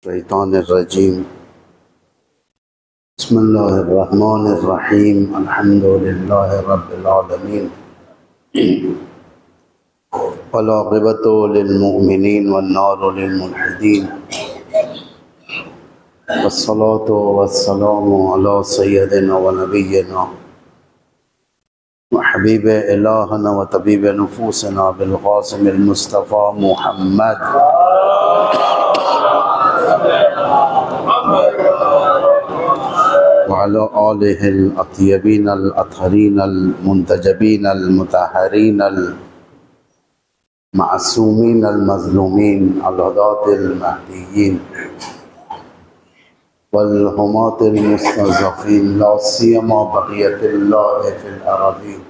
शैतानिर्रजीम बिस्मिल्लाहिर्रहमानिर्रहीम अल्हम्दुलिल्लाहि रब्बिल आलमीन वल आक़िबतु लिलमुमिनीन वन्नारु लिलमुल्हिदीन वस्सलातु वस्सलामु अला सय्यदिना व नबिय्यिना व हबीब इलाहना व तबीब नुफूसिना बिल क़ासिमिल मुस्तफ़ा मुहम्मद वअला आलिहिल अत्यबीनल अत्हरीनल मुंतजबीनल मुतहहरीनल मासूमीनल मज़लूमीन अल हुदातिल महदीयीन वल हुमातिल मुस्तज़फ़ीन ला सियमा बक़ियतिल्लाहि फ़िल अराज़ीन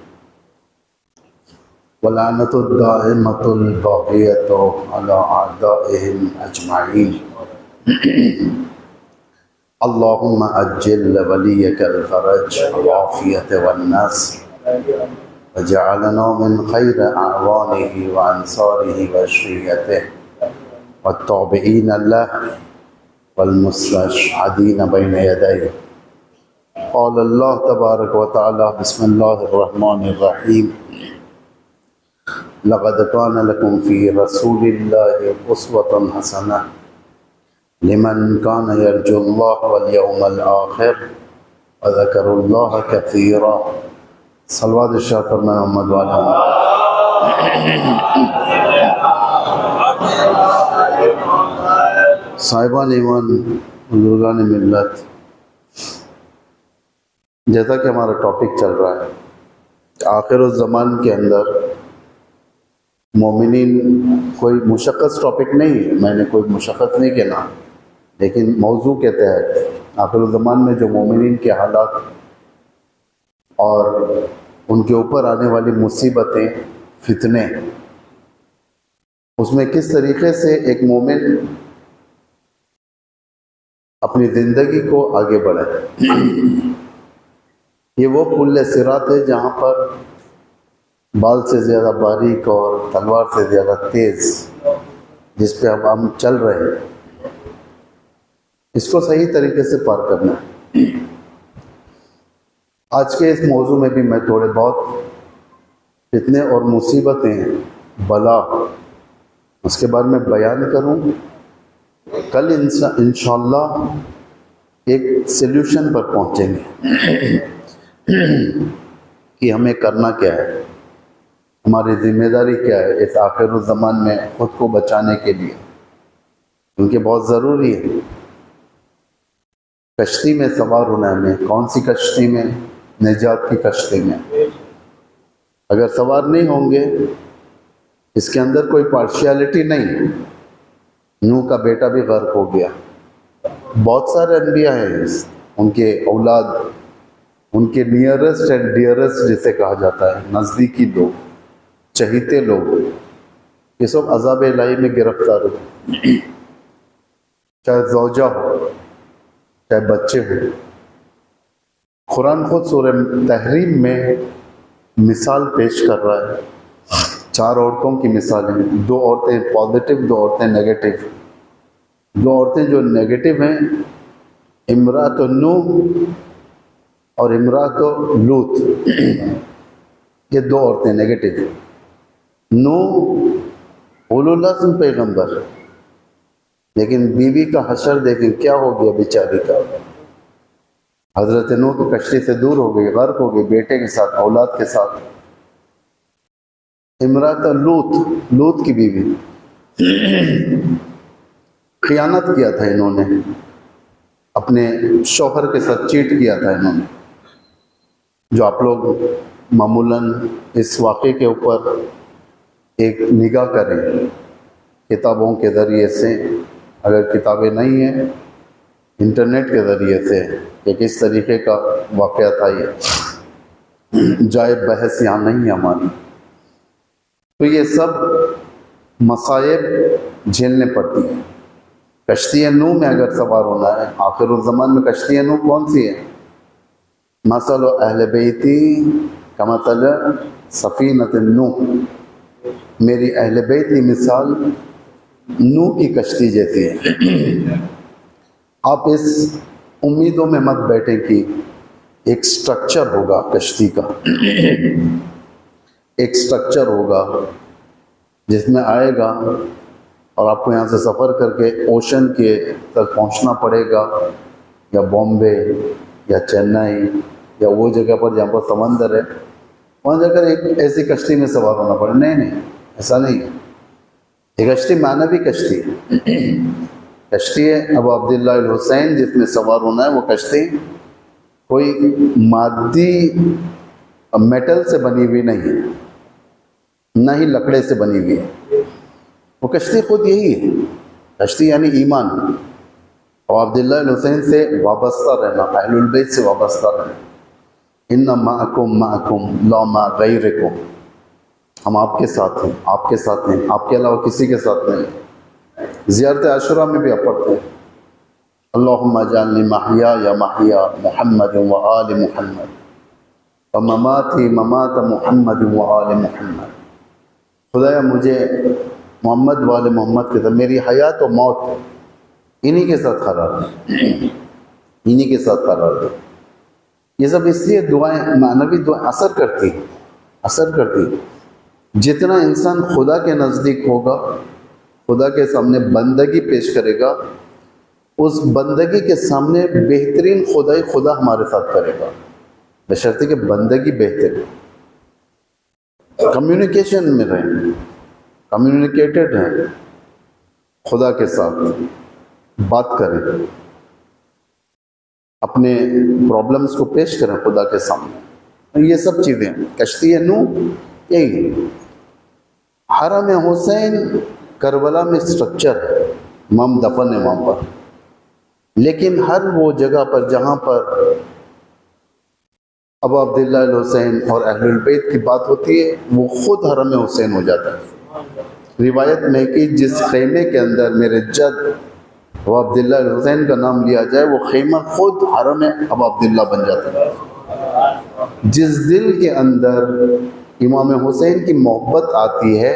व लअनतुद दाइमतुल बाक़ियतु अला अअदाइहिम अजमईन। अल्लाहुम्मा अज्जिल वलियकल फ़रज वल आफ़ियत वन नस्र वजअलना मिन खैर अअवानिही व अंसारिही व शियतिही वत्ताबिईन लहु वल मुस्तशहदीन बैन यदैहि। क़ाल अल्लाह तबारक व तआला बिस्मिल्लाहिर रहमानिर रहीम लक़द कान लकुम फ़ी रसूलिल्लाहि उस्वतुन हसनह लिमन कान यरजुल्लाह वल यौमल आखिर व ज़करुल्लाह कसीरा। सल्लल्लाहु अलैहि मोहम्मद वाला साहिबान ईमान बुजुर्गान मिल्लत, जैसा कि हमारा टॉपिक चल रहा है आखिरुज़्ज़मान के अंदर मोमिनीन, कोई मुशक्क़स टॉपिक नहीं है, मैंने कोई मुशक्क़स नहीं कहना, लेकिन मौजू के तहत आखिरुज़्ज़मान में जो मोमिनीन के हालात और उनके ऊपर आने वाली मुसीबतें, फितने, उसमें किस तरीक़े से एक मोमिन अपनी ज़िंदगी को आगे बढ़ाए। ये वो पुल सिरात है जहाँ पर बाल से ज़्यादा बारीक और तलवार से ज़्यादा तेज़ जिस पे अब हम चल रहे हैं, इसको सही तरीके से पार करना है। आज के इस मौजू में भी मैं थोड़े बहुत फितने और मुसीबतें, बला, उसके बारे में बयान करूं। कल इंशाअल्लाह एक सल्यूशन पर पहुंचेंगे कि हमें करना क्या है, हमारी जिम्मेदारी क्या है इस आखिरुज़्ज़मान में खुद को बचाने के लिए, क्योंकि बहुत ज़रूरी है। कश्ती में सवार होना है हमें। कौन सी कश्ती में? निजात की कश्ती में। अगर सवार नहीं होंगे, इसके अंदर कोई पार्शियलिटी नहीं। नूह का बेटा भी गर्क हो गया। बहुत सारे अनबिया हैं, उनके औलाद, उनके नियरेस्ट एंड डियरेस्ट जिसे कहा जाता है, नज़दीकी लोग, चहीते लोग, ये सब अज़ाब इलाही में गिरफ्तार हो, चाहे ज़ौजा हो, चाहे बच्चे हो। कुरान खुद सूरह तहरीम में मिसाल पेश कर रहा है। 4 औरतों की मिसालें, 2 औरतें पॉजिटिव, 2 औरतें नेगेटिव। 2 औरतें जो नेगेटिव हैं, इमरात नूह और इमरात लूत, ये 2 औरतें नेगेटिव। नूह उलुल अज़्म पैगंबर, लेकिन बीवी का हशर देखें क्या हो गया बेचारी का। हज़रत नूह की कश्ती से दूर हो गई, गर्क हो गई, बेटे के साथ, औलाद के साथ। इमरात लूत, लूत की बीवी, खियानत किया था इन्होंने, अपने शौहर के साथ चीट किया था इन्होंने। जो आप लोग मामूलन इस वाक़े के ऊपर एक निगाह करें किताबों के ज़रिए से, अगर किताबें नहीं हैं, इंटरनेट के ज़रिए से, कि किस तरीक़े का वाक़या था ये, जाए बहस यहाँ नहीं है हमारी। तो ये सब मसाइब झेलने पड़ती हैं। कश्ती नूह में अगर सवार होना है आखिरुज़्ज़मान में, कश्ती नूह कौन सी है? मसल अहले बैती कमसल सफ़ीनत नूह, मेरी अहले बैत की मिसाल नूह की कश्ती जैसी है। आप इस उम्मीदों में मत बैठे कि एक स्ट्रक्चर होगा कश्ती का, एक स्ट्रक्चर होगा जिसमें आएगा और आपको यहाँ से सफ़र करके ओशन के तक पहुँचना पड़ेगा, या बॉम्बे या चेन्नई या वो जगह पर जहाँ पर समंदर है, वहाँ जाकर एक ऐसी कश्ती में सवार होना पड़े। नहीं नहीं, ऐसा नहीं है। ये कश्ती मानवी कश्ती है, कश्ती है अबू अब्दुल्लाह अल हुसैन जिसमें सवार होना है। वो कश्ती कोई मादी मेटल से बनी हुई नहीं है, ना ही लकड़े से बनी हुई है। वो कश्ती खुद यही है। कश्ती यानी ईमान, और अब्दुल्लाह अल हुसैन से वाबस्ता रहना, अहलुल बैत से वाबस्ता रहना। इन्ना माअकुम माअकुम ला मा गैरिकुम, हम आपके साथ हैं, आपके साथ हैं, आपके अलावा किसी के साथ नहीं। ज़ियारत आशुरा में भी आप पढ़ते हैं, अल्लाहुम्मा जअलनी महया या महया मुहम्मद व आल मुहम्मद व ममाती ममात मुहम्मद व आल मुहम्मद। खुदाया मुझे मोहम्मद वाले मोहम्मद के साथ, मेरी हयात और मौत इन्हीं के साथ करार दे, इन्हीं के साथ करार दे। ये सब इसलिए दुआएं, मानवी दुआएं असर करती। जितना इंसान खुदा के नज़दीक होगा, खुदा के सामने बंदगी पेश करेगा, उस बंदगी के सामने बेहतरीन खुदा हमारे साथ करेगा, बशर्ते कि बंदगी बेहतर, कम्युनिकेशन में रहें, कम्युनिकेटेड रहें, खुदा के साथ बात करें, अपने प्रॉब्लम्स को पेश करें खुदा के सामने। ये सब चीज़ें कश्ती नूह यही। हरम हुसैन करबला में स्ट्रक्चर है, इमाम दफन है वहाँ पर, लेकिन हर वो जगह पर जहाँ पर अबू अब्दुल्लाह अल हुसैन और अहलुल बैत की बात होती है, वो खुद हरम हुसैन हो जाता है। रिवायत में कि जिस खेमे के अंदर मेरे जद अबू अब्दुल्लाह अल हुसैन का नाम लिया जाए, वो खेमा खुद हरम अबू अब्दुल्लाह बन जाता है। जिस दिल के अंदर इमाम हुसैन की मोहब्बत आती है,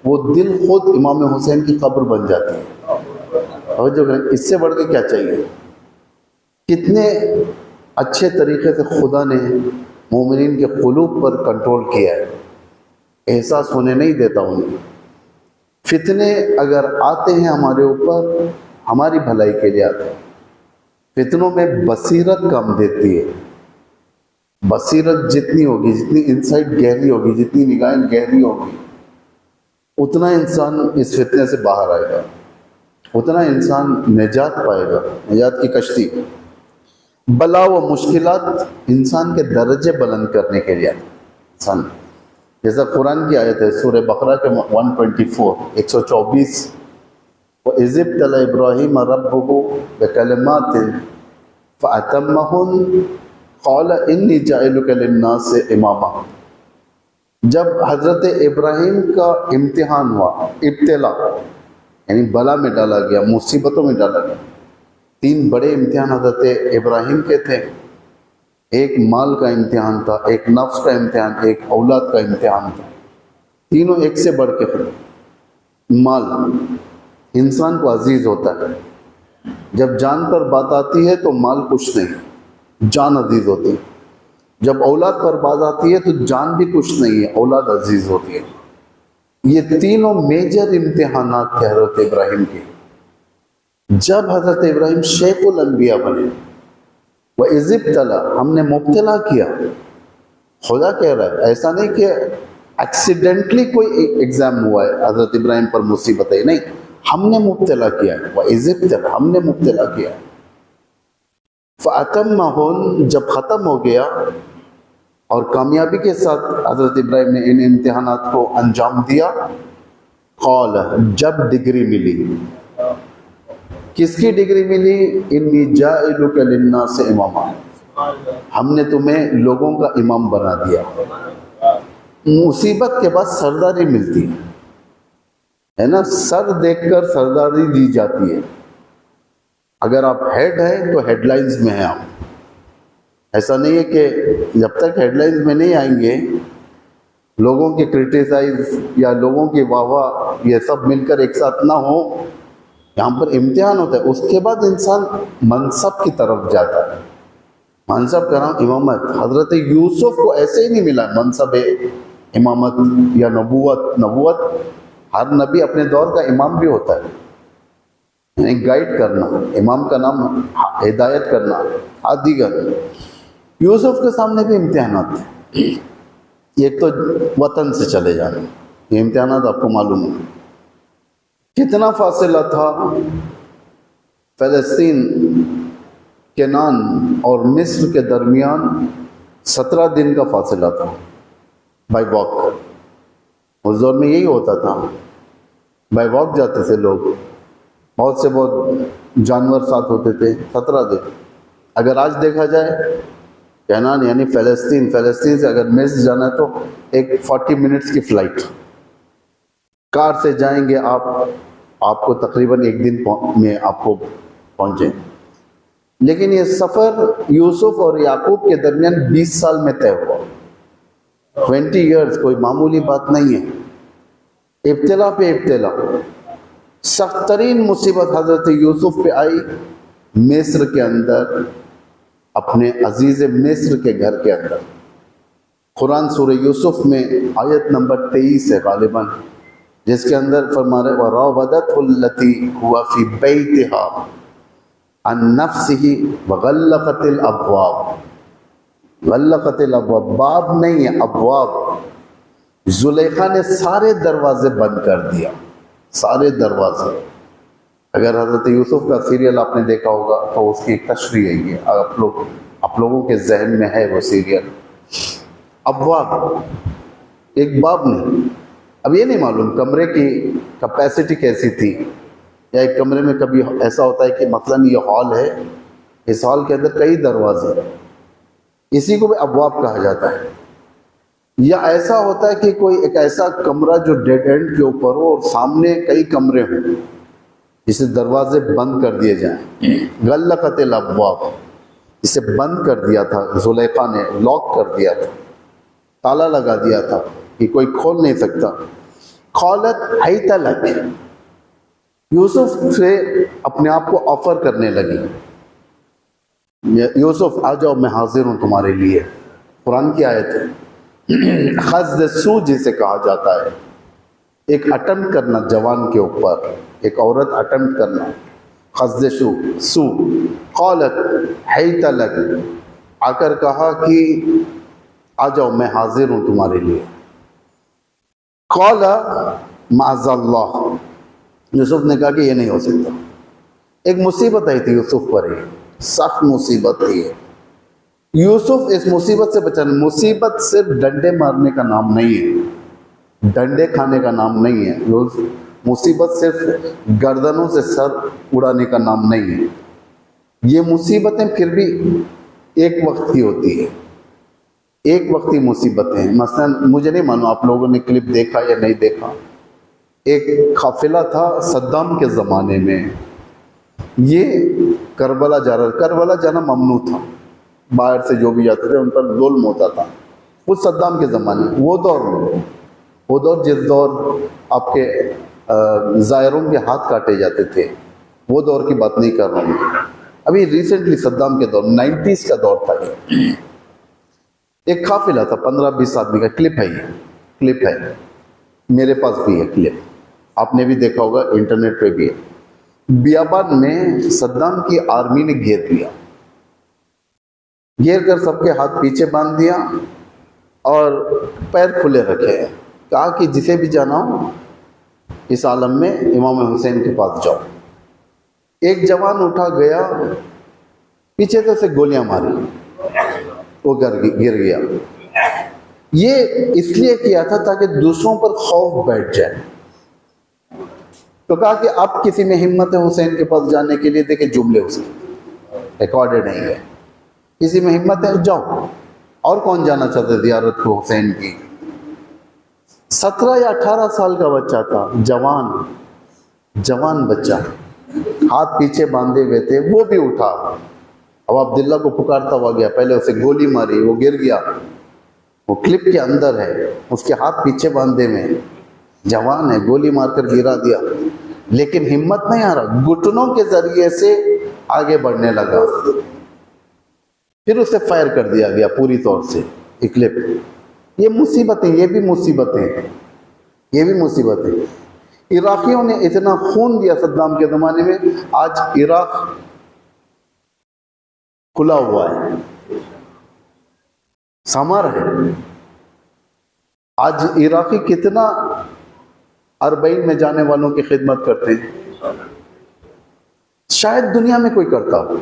वो दिल खुद इमाम हुसैन की कब्र बन जाती है। और जो इससे बढ़ के क्या चाहिए? कितने अच्छे तरीके से खुदा ने मोमिनीन के क़ुलूब पर कंट्रोल किया है, एहसास होने नहीं देता उन्हें। फितने अगर आते हैं हमारे ऊपर, हमारी भलाई के लिए आते हैं। फितनों में बसीरत कम देती है। बसीरत जितनी होगी, जितनी इंसाइट गहरी होगी, जितनी निगाहें गहरी होगी, उतना इंसान इस फितने से बाहर आएगा, उतना इंसान निजात पाएगा। निजात की कश्ती, बला व मुश्किलात इंसान के दर्जे बुलंद करने के लिए इंसान, जैसा कुरान की आयत है सूरह बकरा के 124 व इज़्ब्तला इब्राहीम रब्बुहु बिकलिमातिन फ़अतम्महुन क़ाल इन्नी जाइलुका लिन्नासि इमामा। जब हज़रत इब्राहीम का इम्तिहान हुआ, इब्तिला यानी बला में डाला गया, मुसीबतों में डाला गया। 3 बड़े इम्तिहान हज़रत इब्राहीम के थे। एक माल का इम्तिहान था, एक नफ्स का इम्तिहान, एक औलाद का इम्तिहान था। तीनों एक से बढ़ के थे। माल इंसान को अजीज़ होता है, जब जान पर बात आती है तो माल कुछ नहीं, जान अजीज़ होती है। जब औलाद पर बात आती है तो जान भी कुछ नहीं है, औलाद अजीज़ होती है। ये तीनों मेजर इम्तिहानात थे हज़रत इब्राहीम के। जब हज़रत इब्राहीम शेखुल अंबिया बने, वह इज़्ब्तला, हमने मुब्तला किया। खुदा कह रहा है, ऐसा नहीं कि एक्सीडेंटली कोई एग्ज़ाम हुआ है हज़रत इब्राहीम पर मुसीबत है, नहीं, हमने मुब्तला किया है। वह इज़्ब्तला, हमने मुब्तला किया। फ़अतम्महुन, जब ख़त्म हो गया और कामयाबी के साथ हज़रत इब्राहीम ने इन इम्तिहानात को अंजाम दिया। क़ाल, जब डिग्री मिली, किसकी डिग्री मिली? इन्नी जाइलुका लिन्नासि इमामा, हमने तुम्हें लोगों का इमाम बना दिया। मुसीबत के बाद सरदारी मिलती है ना, सर देखकर सरदारी दी जाती है। अगर आप हेड हैं तो हेडलाइंस में हैं आप। ऐसा नहीं है कि जब तक हेडलाइंस में नहीं आएंगे, लोगों के क्रिटिसाइज या लोगों की वाह-वाह ये सब मिलकर एक साथ ना हो, यहाँ पर इम्तिहान होता है, उसके बाद इंसान मनसब की तरफ जाता है। मनसब का नाम इमामत। हज़रत यूसुफ को ऐसे ही नहीं मिला मनसब इमामत या नबूवत। नबूवत हर नबी अपने दौर का इमाम भी होता है, यानी गाइड करना। इमाम का नाम हिदायत करना, आदिगर। यूसुफ के सामने भी इम्तिहानात थे। एक तो वतन से चले जाना, ये इम्तिहानात आपको मालूम है। कितना फासला था फ़लस्तीन, केनान और मिस्र के दरमियान, 17 दिन का फासला था बाय वॉक। उस दौर में यही होता था, बाय वॉक जाते थे लोग, बहुत से बहुत जानवर साथ होते थे। 17 दिन। अगर आज देखा जाए केनान यानी फ़लस्तीन से अगर मिस्र जाना है तो एक 40 मिनट्स की फ़्लाइट कार से जाएंगे आपको तकरीबन एक दिन में आपको पहुँचे। लेकिन ये सफ़र यूसुफ और याकूब के दरमियान 20 साल में तय हुआ। 20 ईयर्स कोई मामूली बात नहीं है। इब्तिला पे इब्तिला, सख्त तरीन मुसीबत हज़रत यूसुफ पे आई मिस्र के अंदर, अपने अजीज़ मिस्र के घर के अंदर। कुरान सूरह यूसुफ में आयत नंबर 23 है गालिबन, जिसके अंदर फरमा रहे वरावदतहुल्लती हुवा फी बैतिहा अन नफ्सिही वगल्लक़तिल अब्वाब। गल्लक़तिल अब्वाब, बाब नहीं है, अब्वाब। जुलेखा ने सारे दरवाजे बंद कर दिया, सारे दरवाजे। अगर हज़रत यूसुफ का सीरियल आपने देखा होगा तो उसकी एक तशरीह है ये, आप लोगों के जहन में है वो सीरियल। अब्वाब, एक बाब नहीं। अब ये नहीं मालूम कमरे की कैपेसिटी कैसी थी, या एक कमरे में कभी ऐसा होता है कि मसलन ये हॉल है, इस हॉल के अंदर कई दरवाजे, इसी को भी अब्वाब कहा जाता है। या ऐसा होता है कि कोई एक ऐसा कमरा जो डेड एंड के ऊपर हो और सामने कई कमरे हों, जिसे दरवाजे बंद कर दिए जाएं। गल्लक़तिल अब्वाब, इसे बंद कर दिया था जुलेखा ने, लॉक कर दिया था, ताला लगा दिया था कि कोई खोल नहीं सकता। क़ालत हैत लक, यूसुफ से अपने आप को ऑफर करने लगी, यूसुफ आ जाओ, मैं हाजिर हूँ तुम्हारे लिए। कुरान की आयत है। ख़ज़्द सू जिसे कहा जाता है, एक अटेम्प्ट करना जवान के ऊपर, एक औरत अटेम्प्ट करना, ख़ज़्द सू। क़ालत हैत लक, आकर कहा कि आ जाओ, मैं हाजिर हूँ तुम्हारे लिए। क़ाला माअज़ल्लाह, यूसुफ ने कहा कि ये नहीं हो सकता। एक मुसीबत आई थी यूसुफ पर, ही सख्त मुसीबत थी। यूसुफ इस मुसीबत से बचाने, मुसीबत सिर्फ डंडे मारने का नाम नहीं है, डंडे खाने का नाम नहीं है। मुसीबत सिर्फ गर्दनों से सर उड़ाने का नाम नहीं है। ये मुसीबतें फिर भी एक वक्त की होती है, एक वक्त की मुसीबतें। मसलन मुझे नहीं मालूम आप लोगों ने क्लिप देखा या नहीं देखा, एक काफिला था सद्दाम के ज़माने में, ये करबला जा रहा। करबला जाना ममनू था, बाहर से जो भी जाते थे उन पर जुल्म होता था उस सद्दाम के ज़माने में। वो दौर जिस दौर आपके ज़ायरों के हाथ काटे जाते थे, वो दौर की बात नहीं कर रहा हूँ। अभी रिसेंटली सद्दाम के दौर, 90s का दौर था ये। एक काफिला था 15-20 आदमी का, क्लिप है ये, क्लिप है, मेरे पास भी है क्लिप, आपने भी देखा होगा, इंटरनेट पे भी है। बियाबान में सद्दाम की आर्मी ने घेर लिया, घेर कर सबके हाथ पीछे बांध दिया और पैर खुले रखे हैं। कहा कि जिसे भी जाना हो इस आलम में इमाम हुसैन के पास जाओ। एक जवान उठा गया, पीछे से गोलियां मारी, वो गिर गया। ये इसलिए किया था ताकि दूसरों पर खौफ बैठ जाए। तो कहा कि अब किसी में हिम्मत है हुसैन के पास जाने के लिए, देखे जुमले उसके रिकॉर्डेड नहीं है, किसी में हिम्मत है जाओ। और कौन जाना चाहते जियारत को हुसैन की? 17 या 18 साल का बच्चा था, जवान बच्चा, हाथ पीछे बांधे हुए थे, वो भी उठा। अब अब्दुल्ला को पुकारता हुआ गया, पहले उसे गोली मारी, वो गिर गया, वो क्लिप के अंदर है, उसके हाथ पीछे बांधे में, जवान है, गोली मारकर गिरा दिया। लेकिन हिम्मत नहीं आ रहा, घुटनों के जरिए से आगे बढ़ने लगा। फिर उसे फायर कर दिया गया पूरी तौर से, एक क्लिप। ये मुसीबतें, ये भी मुसीबतें, ये भी मुसीबतें। इराकियों ने इतना खून दिया सद्दाम के ज़माने में, आज इराक खुला हुआ है, समर है। आज इराकी कितना अरबईन में जाने वालों की खिदमत करते हैं, शायद दुनिया में कोई करता हो।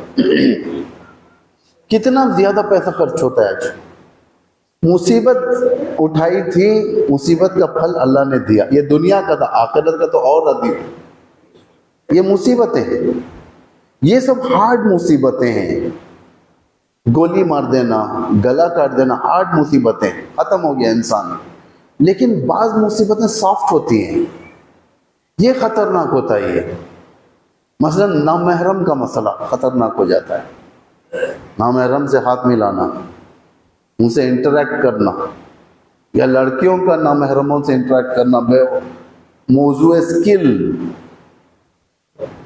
कितना ज्यादा पैसा खर्च होता है। आज मुसीबत उठाई थी, मुसीबत का फल अल्लाह ने दिया। ये दुनिया का था, आखिरत का तो और अधिक। ये मुसीबतें हैं, ये सब हार्ड मुसीबतें हैं। गोली मार देना, गला काट देना, हार्ड मुसीबतें, खत्म हो गया इंसान। लेकिन बाज मुसीबतें सॉफ्ट होती हैं, ये खतरनाक होता है। ये मसलन नामहरम का मसला खतरनाक हो जाता है। नामहरम से हाथ मिलाना, उनसे इंटरेक्ट करना, या लड़कियों का नामहरमों से इंटरेक्ट करना, मौजू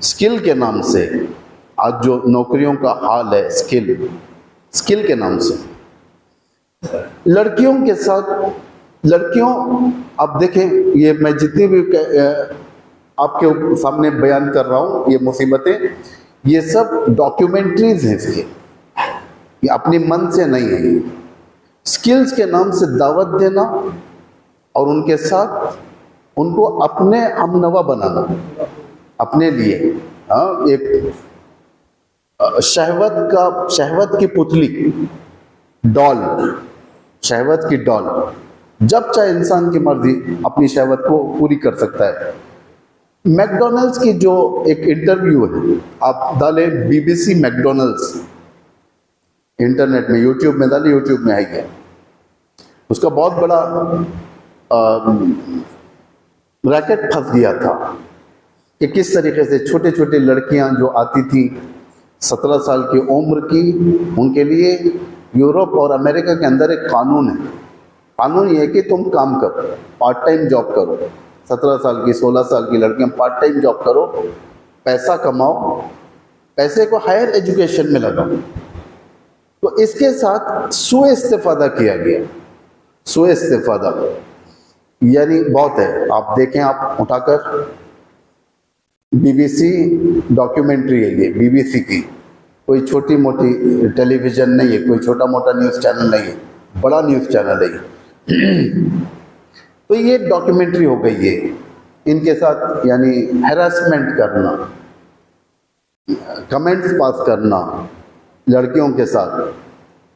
स्किल के नाम से आज जो नौकरियों का हाल है, स्किल के नाम से लड़कियों के साथ, अब देखें, ये मैं जितनी भी आपके सामने बयान कर रहा हूँ, ये मुसीबतें, ये सब डॉक्यूमेंट्रीज हैं इसके, ये अपने मन से नहीं है। स्किल्स के नाम से दावत देना और उनके साथ उनको अपने हमनवा बनाना, अपने लिए। हाँ, एक शहवत की पुतली, डॉल, शहवत की डॉल, जब चाहे इंसान की मर्जी अपनी शहवत को पूरी कर सकता है। मैकडॉनल्ड्स की जो एक इंटरव्यू है, आप डालें BBC मैकडॉनल्ड्स, इंटरनेट में, यूट्यूब में डालें, यूट्यूब में है गया। उसका बहुत बड़ा रैकेट फंस गया था कि किस तरीके से छोटे छोटे लड़कियां जो आती थी 17 साल की उम्र की, उनके लिए यूरोप और अमेरिका के अंदर एक कानून है। कानून ये है कि तुम काम करो, पार्ट टाइम जॉब करो। 17 साल की, 16 साल की लड़कियां पार्ट टाइम जॉब करो, पैसा कमाओ, पैसे को हायर एजुकेशन में लगाओ। तो इसके साथ सुए इस्तेफादा किया गया। सुए इस्तेफादा यानी बहुत है। आप देखें, आप उठाकर, BBC डॉक्यूमेंट्री है ये, BBC की, कोई छोटी मोटी टेलीविज़न नहीं है, कोई छोटा मोटा न्यूज़ चैनल नहीं है, बड़ा न्यूज़ चैनल है ये। तो ये डॉक्यूमेंट्री हो गई है। इनके साथ यानी हैरेसमेंट करना, कमेंट्स पास करना लड़कियों के साथ,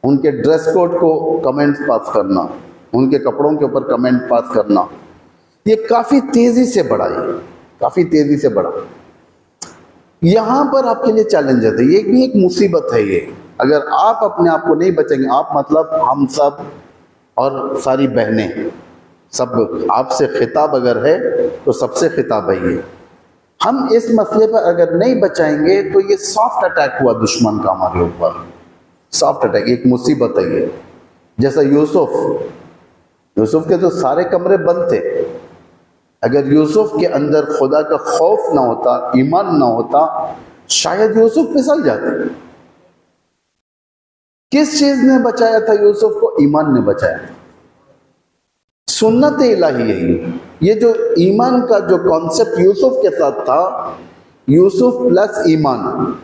उनके ड्रेस कोड को कमेंट्स पास करना, उनके कपड़ों के ऊपर कमेंट पास करना, ये काफ़ी तेज़ी से बढ़ा है, काफ़ी तेज़ी से बढ़ा। यहाँ पर आपके लिए चैलेंजेस है, ये भी एक मुसीबत है ये। अगर आप अपने आप को नहीं बचेंगे, आप मतलब हम सब और सारी बहनें, सब आपसे खिताब अगर है तो सबसे खिताब है ये। हम इस मसले पर अगर नहीं बचाएंगे तो ये सॉफ्ट अटैक हुआ दुश्मन का हमारे ऊपर, सॉफ्ट अटैक, एक मुसीबत है ये। जैसा यूसुफ के तो सारे कमरे बंद थे। अगर यूसुफ के अंदर खुदा का खौफ ना होता, ईमान ना होता, शायद यूसुफ फिसल जाते। किस चीज ने बचाया था यूसुफ को? ईमान ने बचाया। सुन्नत इलाही है ये जो ईमान का जो कॉन्सेप्ट यूसुफ के साथ था, यूसुफ प्लस ईमान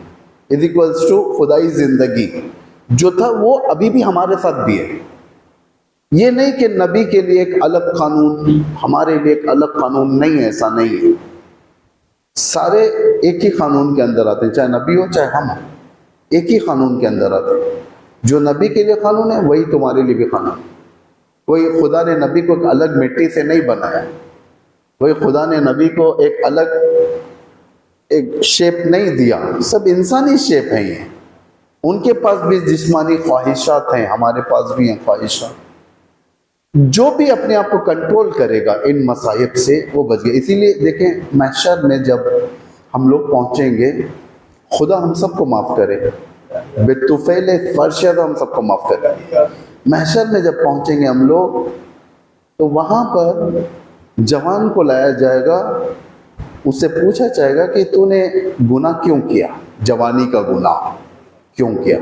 इज इक्वल्स टू खुदाई जिंदगी, जो था वो अभी भी हमारे साथ भी है। ये नहीं कि नबी के लिए एक अलग कानून, हमारे लिए एक अलग कानून, नहीं है, ऐसा नहीं है। सारे एक ही कानून के अंदर आते हैं, चाहे नबी हो चाहे हम, एक ही कानून के अंदर आते हैं। जो नबी के लिए कानून है वही तुम्हारे लिए भी कानून। कोई खुदा ने नबी को एक अलग मिट्टी से नहीं बनाया, कोई खुदा ने नबी को एक अलग एक शेप नहीं दिया, सब इंसानी शेप है ये। उनके पास भी जिस्मानी ख्वाहिशात हैं, हमारे पास भी हैं ख्वाहिशात। जो भी अपने आप को कंट्रोल करेगा इन मसाइब से वो बच गया। इसीलिए देखें, महशर में जब हम लोग पहुंचेंगे, खुदा हम सबको माफ़ करे, बेतुफैल फर्शद हम सबको माफ़ करे। महशर में जब पहुंचेंगे हम लोग, तो वहाँ पर जवान को लाया जाएगा उससे पूछा जाएगा कि तूने गुनाह क्यों किया, जवानी का गुनाह क्यों किया।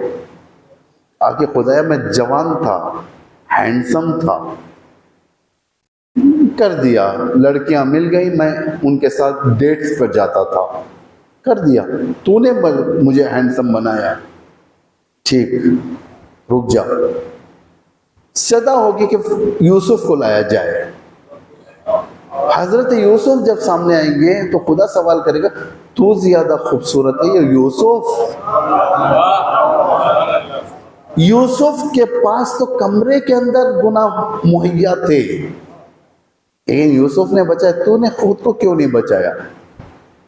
आके खुदाया मैं जवान था, हैंडसम था, कर दिया, लड़कियां मिल गई, मैं उनके साथ डेट्स पर जाता था, कर दिया, तूने मुझे हैंडसम बनाया, ठीक, रुक जा। सदा होगी कि यूसुफ को लाया जाए। हजरत यूसुफ जब सामने आएंगे तो खुदा सवाल करेगा, तू ज्यादा खूबसूरत है या यूसुफ? यूसुफ के पास तो कमरे के अंदर गुनाह मुहैया थे, लेकिन यूसुफ ने बचाया, तूने खुद को क्यों नहीं बचाया?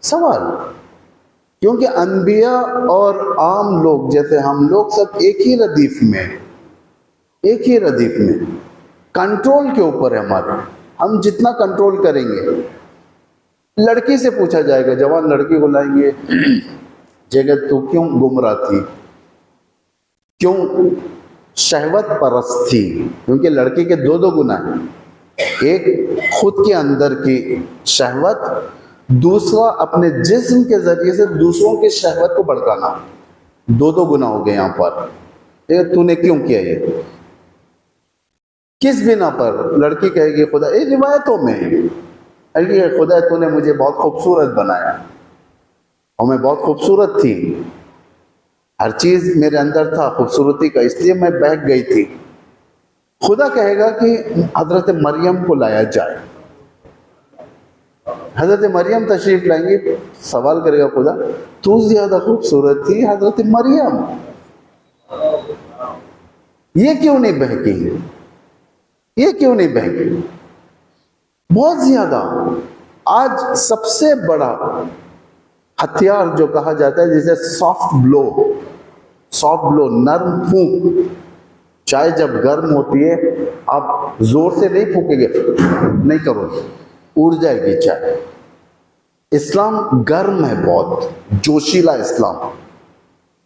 सवाल। क्योंकि अनबिया और आम लोग जैसे हम लोग सब एक ही रदीफ में, कंट्रोल के ऊपर है हमारे, हम जितना कंट्रोल करेंगे। लड़की से पूछा जाएगा, जवान लड़की को लाएंगे, जगह तू क्यों गुमराह थी, क्यों शहवत परस्त थी? क्योंकि लड़की के दो गुनाह हैं, एक खुद के अंदर की शहवत, दूसरा अपने जिस्म के जरिए से दूसरों की शहवत को भड़काना। दो गुनाह हो गए यहाँ पर। तूने क्यों किया ये? किस बिना पर? लड़की कहेगी खुदा, रिवायतों में खुदा तूने मुझे बहुत खूबसूरत बनाया और मैं बहुत खूबसूरत थी, हर चीज मेरे अंदर था खूबसूरती का, इसलिए मैं बहक गई थी। खुदा कहेगा कि हजरत मरियम को लाया जाए। हजरत मरियम तशरीफ लाएंगी, सवाल करेगा खुदा, तू ज्यादा खूबसूरत थी हजरत मरियम, ये क्यों नहीं बहकी, ये क्यों नहीं बहकी? बहुत ज्यादा। आज सबसे बड़ा हथियार जो कहा जाता है, जिसे सॉफ्ट ब्लो, नर्म फूंक, चाय जब गर्म होती है आप जोर से नहीं फूकेंगे, नहीं करोगे, उड़ जाएगी चाय। इस्लाम गर्म है, बहुत जोशीला इस्लाम।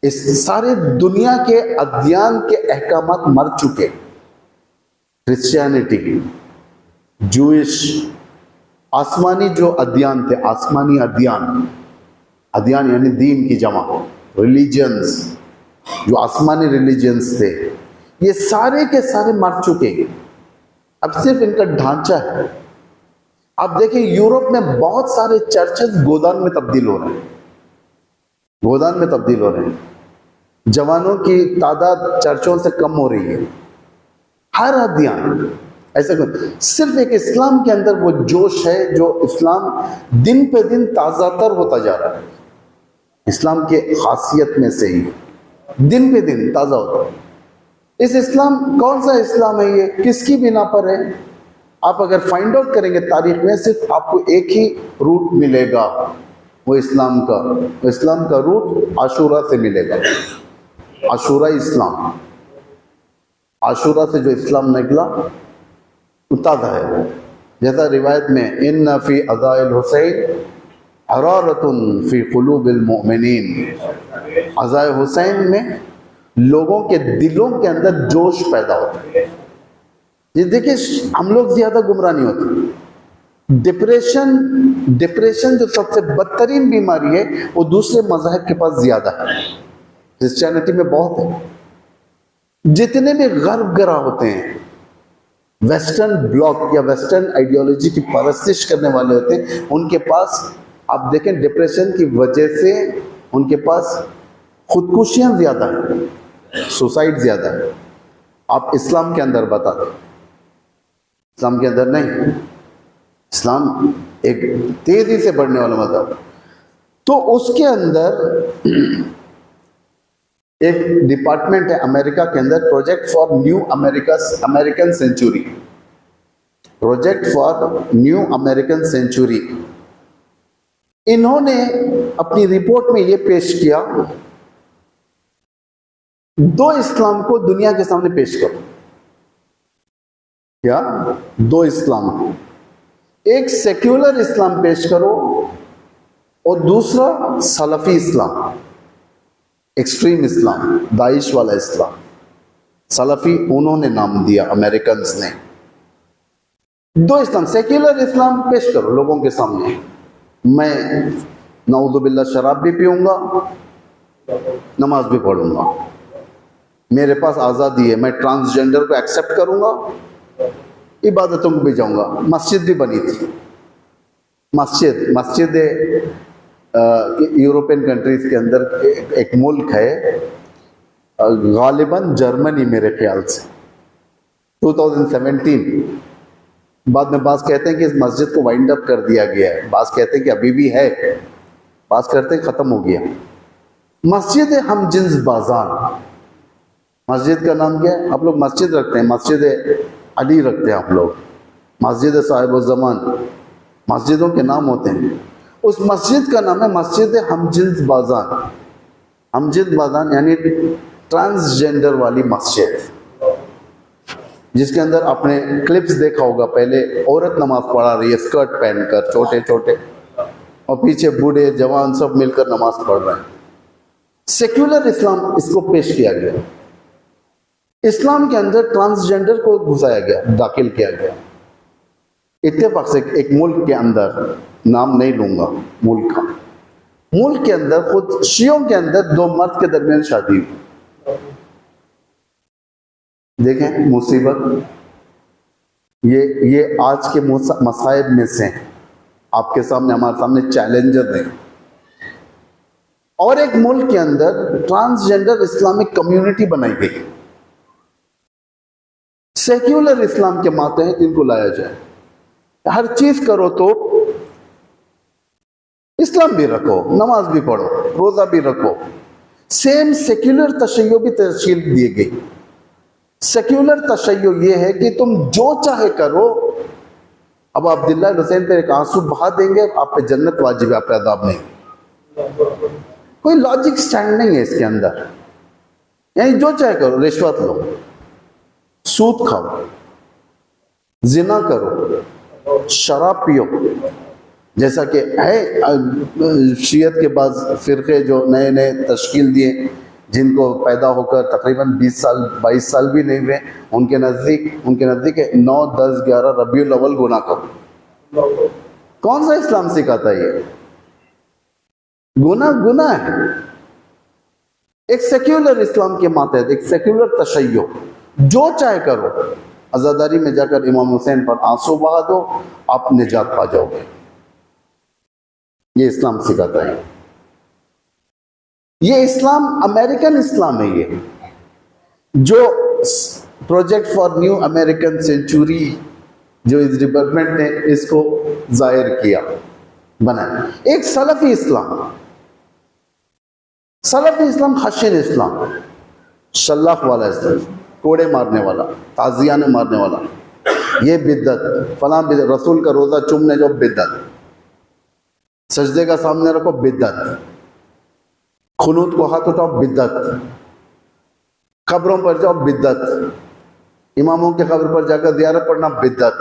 इस सारे दुनिया के अध्ययन के अहकामात मर चुके। क्रिश्चियनिटी, जूइश, आसमानी जो अध्ययन थे, आसमानी अध्ययन यानी दीन की जमा, रिलीजियंस, जो आसमानी रिलीजियंस थे, ये सारे के सारे मर चुके। अब सिर्फ इनका ढांचा है। आप देखिए यूरोप में बहुत सारे चर्चेस गोदान में तब्दील हो रहे हैं, जवानों की तादाद चर्चों से कम हो रही है। हर अध्ययन ऐसा सिर्फ एक इस्लाम के अंदर वो जोश है, जो इस्लाम दिन पे दिन ताज़ातर होता जा रहा है। इस्लाम के खासियत में से ही दिन पे दिन ताज़ा होता है। इस इस्लाम, कौन सा इस्लाम है ये, किसकी बिना पर है? आप अगर फाइंड आउट करेंगे तारीख में, सिर्फ आपको एक ही रूट मिलेगा, वो इस्लाम का रूट आशूरा से मिलेगा। आशूरा इस्लाम, आशूरा से जो इस्लाम निकला ताज़ा है। जैसा रिवायत में, इन्ना फी अज़ाइल हुसैन हरारतुन फी क़ुलूबिल मुमिनीन, अज़ाए हुसैन में लोगों के दिलों के अंदर जोश पैदा होता है। ये देखिए, हम लोग ज्यादा गुमराह नहीं होते। डिप्रेशन जो सबसे बदतरीन बीमारी है, वो दूसरे मज़हब के पास ज्यादा है, क्रिश्चियनिटी में बहुत है। जितने भी गर्व गरा होते हैं, वेस्टर्न ब्लॉक या वेस्टर्न आइडियोलॉजी की परस्तिश करने वाले होते हैं, उनके पास आप देखें डिप्रेशन की वजह से उनके पास खुदकुशियां ज्यादा है, सुसाइड ज्यादा है। आप इस्लाम के अंदर बता दें, इस्लाम के अंदर नहीं। इस्लाम एक तेजी से बढ़ने वाला मज़हब, तो उसके अंदर एक डिपार्टमेंट है अमेरिका के अंदर, project for new American century, project for new American century. इन्होंने अपनी रिपोर्ट में यह पेश किया, दो इस्लाम को दुनिया के सामने पेश करो। क्या? दो इस्लाम को, एक सेक्युलर इस्लाम पेश करो और दूसरा सलफी इस्लाम, एक्सट्रीम इस्लाम, दाइश वाला इस्लाम। सलफी उन्होंने नाम दिया अमेरिकन्स ने। दो इस्लाम, सेक्युलर इस्लाम पेश करो लोगों के सामने, मैं नऊज़ुबिल्लाह शराब भी पीऊँगा, नमाज भी पढ़ूँगा। मेरे पास आज़ादी है, मैं ट्रांसजेंडर को एक्सेप्ट करूँगा, इबादतों को भी जाऊँगा। मस्जिद भी बनी थी। मस्जिद यूरोपियन कंट्रीज़ के अंदर एक मुल्क है, गालिबन जर्मनी, मेरे ख्याल से 2017। बाद में बास कहते हैं कि इस मस्जिद को वाइंड अप कर दिया गया है, बास कहते हैं कि अभी भी है, बास करते हैं ख़त्म हो गया। मस्जिद हमजिन्स बाज़ार, मस्जिद का नाम क्या है? आप लोग मस्जिद रखते हैं, मस्जिद अली रखते हैं आप लोग, मस्जिद साहिब-उज़्ज़मान, मस्जिदों के नाम होते हैं। उस मस्जिद का नाम है मस्जिद हमजिन्स बाज़ार। हमजिन्स बाज़ार यानी ट्रांसजेंडर वाली मस्जिद, जिसके अंदर आपने क्लिप्स देखा होगा, पहले औरत नमाज पढ़ा रही है स्कर्ट पहनकर, छोटे छोटे, और पीछे बूढ़े जवान सब मिलकर नमाज पढ़ रहे हैं। सेक्युलर इस्लाम इसको पेश किया गया। इस्लाम के अंदर ट्रांसजेंडर को घुसाया गया, दाखिल किया गया। इत्तेफाक से एक मुल्क के अंदर, नाम नहीं लूंगा मुल्क का, मुल्क के अंदर खुद शियों के अंदर दो मर्द के दरमियान शादी हुई। देखें मुसीबत, ये आज के मसाइब में से हैं, आपके सामने, हमारे सामने चैलेंजर हैं। और एक मुल्क के अंदर ट्रांसजेंडर इस्लामिक कम्युनिटी बनाई गई। सेक्युलर इस्लाम के माते हैं, इनको लाया जाए, हर चीज करो तो इस्लाम भी रखो, नमाज भी पढ़ो, रोजा भी रखो। सेम सेक्युलर तशय्यो भी तशकील दी गई। सेक्युलर तशय्यो ये है कि तुम जो चाहे करो। अब अब्दुल्लाह हुसैन पे एक आंसू बहा देंगे, आप पे जन्नत वाजिब है, आप पे अदाब नहीं। कोई लॉजिक स्टैंड नहीं है इसके अंदर। यानी जो चाहे करो, रिश्वत लो, सूद खाओ, जिना करो, शराब पियो, जैसा कि है शियत के बाद फिरके जो नए नए तश्कील दिए, जिनको पैदा होकर तकरीबन 20 साल 22 साल भी नहीं हुए, उनके नज़दीक 9, 10, 11 रबीउल अव्वल गुनाह करो। कौन सा इस्लाम सिखाता है ये? गुनाह है। एक सेक्युलर इस्लाम के मातहत, एक सेक्युलर तशय्यो, जो चाहे करो। अज़ादारी में जाकर इमाम हुसैन पर आंसू बहा दो, आप निजात पा जाओगे। ये इस्लाम सिखाता है। ये इस्लाम अमेरिकन इस्लाम है। ये जो project for new American century जो इस डिपार्टमेंट ने इसको जाहिर किया, बनाया, एक सलफी इस्लाम, खशीन इस्लाम, शल्लाफ वाला इस्लाम, कोड़े मारने वाला, ताजियाने मारने वाला, ये बिद्दत, फलां बिद्दत, रसूल का रोज़ा चूमने जो बिद्दत, सजदे का सामने रखो बिद्दत, खुनूत को हाथ उठाओ बिद्दत, कब्रों पर जाओ बिद्दत, इमामों के कब्र पर जाकर ज़ियारत पढ़ना बिद्दत,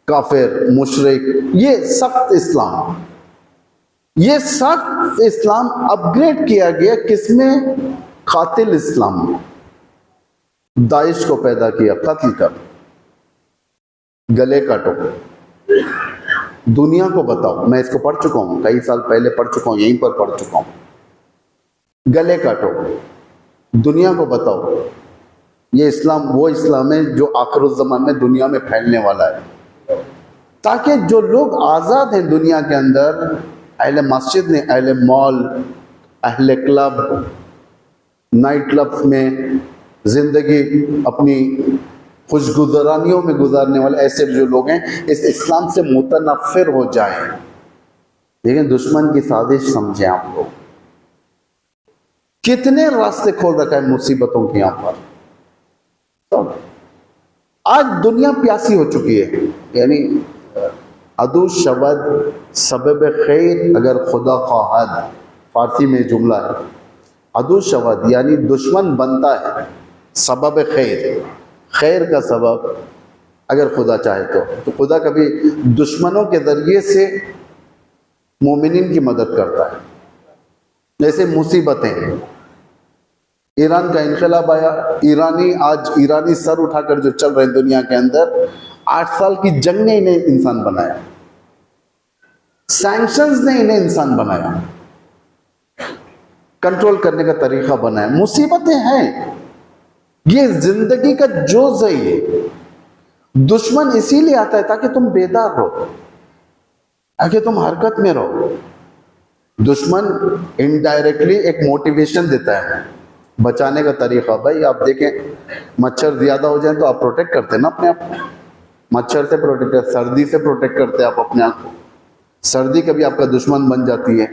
काफिर, मुशरिक। ये सख्त इस्लाम, ये सख्त इस्लाम अपग्रेड किया गया किसमें? कातिल इस्लाम में। दाइश को पैदा किया, कत्ल कर, गले काटो। दुनिया को बताओ, मैं इसको पढ़ चुका हूँ, कई साल पहले पढ़ चुका हूँ, यहीं पर पढ़ चुका हूँ। गले काटो, दुनिया को बताओ ये इस्लाम वो इस्लाम है जो आखिरुज़्ज़मान में दुनिया में फैलने वाला है, ताकि जो लोग आज़ाद हैं दुनिया के अंदर, अहले मस्जिद ने, अहले मॉल, अहले क्लब, नाइट क्लब्स में ज़िंदगी अपनी खुशगुज़रानियों में गुजारने वाले ऐसे जो लोग हैं, इस इस्लाम से मुतनफ़िर हो जाएं। लेकिन दुश्मन की साजिश समझें आप लोग, कितने रास्ते खोल रखा है मुसीबतों के यहाँ पर। तो आज दुनिया प्यासी हो चुकी है। यानी अदु शबद सबब खैर अगर खुदा ख्वाहद, फारसी में जुमला है, अदु शबद यानी दुश्मन बनता है सबब खैर, खैर का सबब अगर खुदा चाहे तो खुदा कभी दुश्मनों के ज़रिए से मोमिनीन की मदद करता है। जैसे मुसीबतें, ईरान का इनकलाब आया, ईरानी सर उठाकर जो चल रहे हैं दुनिया के अंदर, 8 साल की जंग ने इन्हें इंसान बनाया। सैंक्शंस ने इन्हें इंसान बनाया, कंट्रोल करने का तरीका बनाया। मुसीबतें हैं, ये जिंदगी का जोश है। ये दुश्मन इसीलिए आता है ताकि तुम बेदार रहो, ताकि तुम हरकत में रहो। दुश्मन इनडायरेक्टली एक मोटिवेशन देता है, बचाने का तरीका। भाई आप देखें, मच्छर ज्यादा हो जाए तो आप प्रोटेक्ट करते हैं ना अपने आप को, मच्छर से प्रोटेक्ट करते, सर्दी से प्रोटेक्ट करते हैं आप अपने आप को। सर्दी कभी आपका दुश्मन बन जाती है,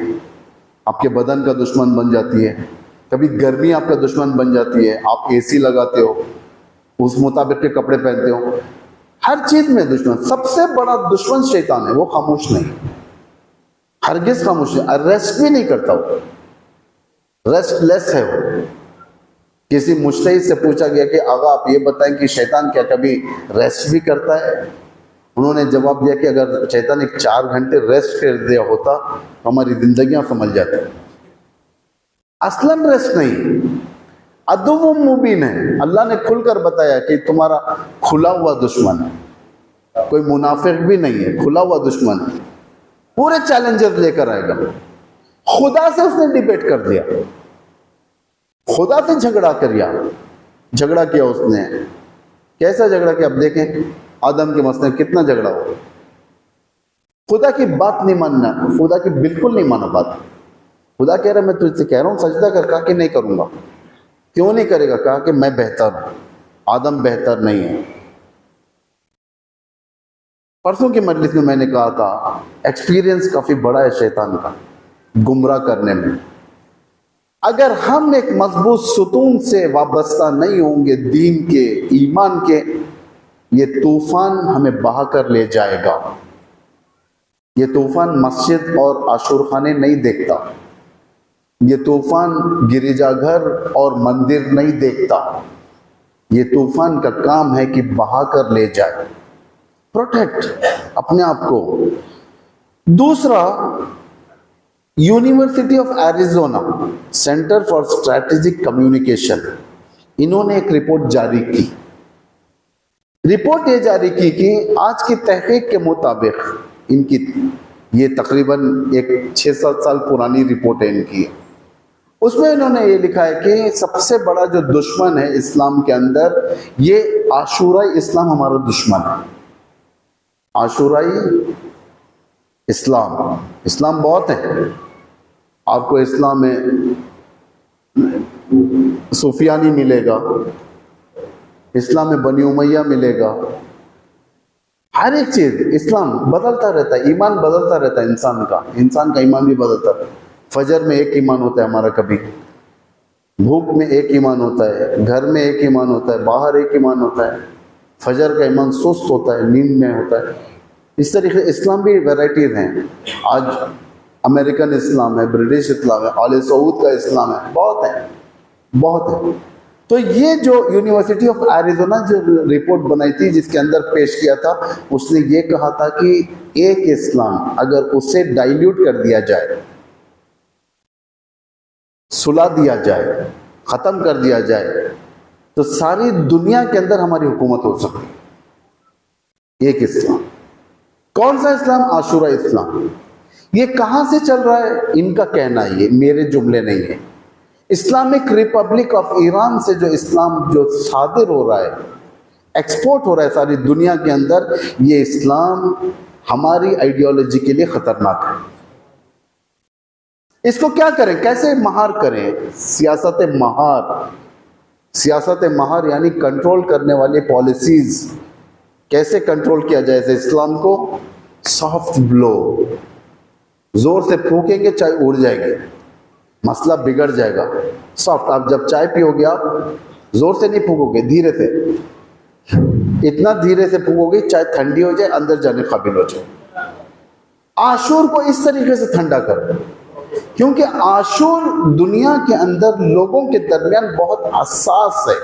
आपके बदन का दुश्मन बन जाती है। कभी गर्मी आपका दुश्मन बन जाती है, आप एसी लगाते हो, उस मुताबिक के कपड़े पहनते हो, हर चीज में दुश्मन। सबसे बड़ा दुश्मन शैतान है, वो खामोश नहीं, हरगिज खामोश नहीं, रेस्ट भी नहीं करता, वो रेस्टलेस है। वो किसी मुज्तहिद से पूछा गया कि आगा आप ये बताएं कि शैतान क्या कभी रेस्ट भी करता है? उन्होंने जवाब दिया कि अगर शैतान एक 4 घंटे रेस्ट कर दिया होता तो हमारी जिंदगियां संभल जाती। असलन रेस्ट नहीं, अदुव्वु मुबीन है। अल्लाह ने खुलकर बताया कि तुम्हारा खुला हुआ दुश्मन है, कोई मुनाफिक भी नहीं है, खुला हुआ दुश्मन है, पूरे चैलेंजेस लेकर आएगा। खुदा से उसने डिबेट कर दिया, खुदा से झगड़ा किया उसने। कैसा झगड़ा किया? अब देखें आदम के मसले कितना झगड़ा हो, खुदा की बात नहीं मानना, खुदा की बिल्कुल नहीं माना बात। खुदा कह रहा मैं तुझसे कह रहा हूं सजदा कर, कहा कि नहीं करूंगा। क्यों नहीं करेगा? कहा कि मैं बेहतर हूं, आदम बेहतर नहीं है। परसों की मजलिस में मैंने कहा था, एक्सपीरियंस काफी बड़ा है शैतान का गुमराह करने में। अगर हम एक मजबूत सुतून से वाबस्ता नहीं होंगे, दीन के, ईमान के, ये तूफान हमें बहा कर ले जाएगा। ये तूफान मस्जिद और आशुरखाने नहीं देखता, ये तूफान गिरिजाघर और मंदिर नहीं देखता। ये तूफान का काम है कि बहा कर ले जाए। प्रोटेक्ट अपने आप को। दूसरा, university of Arizona centre for strategic communication, इन्होंने एक रिपोर्ट जारी की। रिपोर्ट ये जारी की कि आज की तहकीक के मुताबिक, इनकी ये तकरीबन एक 6-7 साल पुरानी रिपोर्ट है इनकी, उसमें इन्होंने ये लिखा है कि सबसे बड़ा जो दुश्मन है इस्लाम के अंदर, ये आशूराई इस्लाम हमारा दुश्मन है। आशूराई इस्लाम बहुत है। आपको इस्लाम में सूफियानी मिलेगा, इस्लाम में बनी उमैया मिलेगा, हर एक चीज इस्लाम बदलता रहता है, ईमान बदलता रहता है इंसान का ईमान भी बदलता है। फजर में एक ईमान होता है हमारा, कभी भूख में एक ईमान होता है, घर में एक ईमान होता है, बाहर एक ईमान होता है। फजर का ईमान सुस्त होता है, नींद में होता है। इस तरीके से इस्लाम भी वैराइटीज हैं। आज अमेरिकन इस्लाम है, ब्रिटिश इस्लाम है, आले सऊद का इस्लाम है, बहुत है। तो ये जो यूनिवर्सिटी ऑफ एरिजोना जो रिपोर्ट बनाई थी, जिसके अंदर पेश किया था, उसने ये कहा था कि एक इस्लाम अगर उसे डाइल्यूट कर दिया जाए, सुला दिया जाए, खत्म कर दिया जाए, तो सारी दुनिया के अंदर हमारी हुकूमत हो सकती है। एक इस्लाम। कौन सा इस्लाम? आशूरा इस्लाम। ये कहां से चल रहा है? इनका कहना है, ये मेरे जुमले नहीं है। इस्लामिक रिपब्लिक ऑफ ईरान से जो इस्लाम जो सादिर हो रहा है, एक्सपोर्ट हो रहा है सारी दुनिया के अंदर, ये इस्लाम हमारी आइडियोलॉजी के लिए खतरनाक है। इसको क्या करें, कैसे महार करें? सियासत महार यानी कंट्रोल करने वाली पॉलिसीज। कैसे कंट्रोल किया जाए इस्लाम को? सॉफ्ट ब्लो, जोर से फूकेंगे चाय उड़ जाएगी, मसला बिगड़ जाएगा। सॉफ्ट, आप जब चाय पियोगे आप जोर से नहीं फूकोगे, धीरे से, इतना धीरे से फूकोगे चाय ठंडी हो जाए, अंदर जाने काबिल हो जाए। आशूर को इस तरीके से ठंडा करो, क्योंकि आशूर दुनिया के अंदर लोगों के दरमियान बहुत हसास है।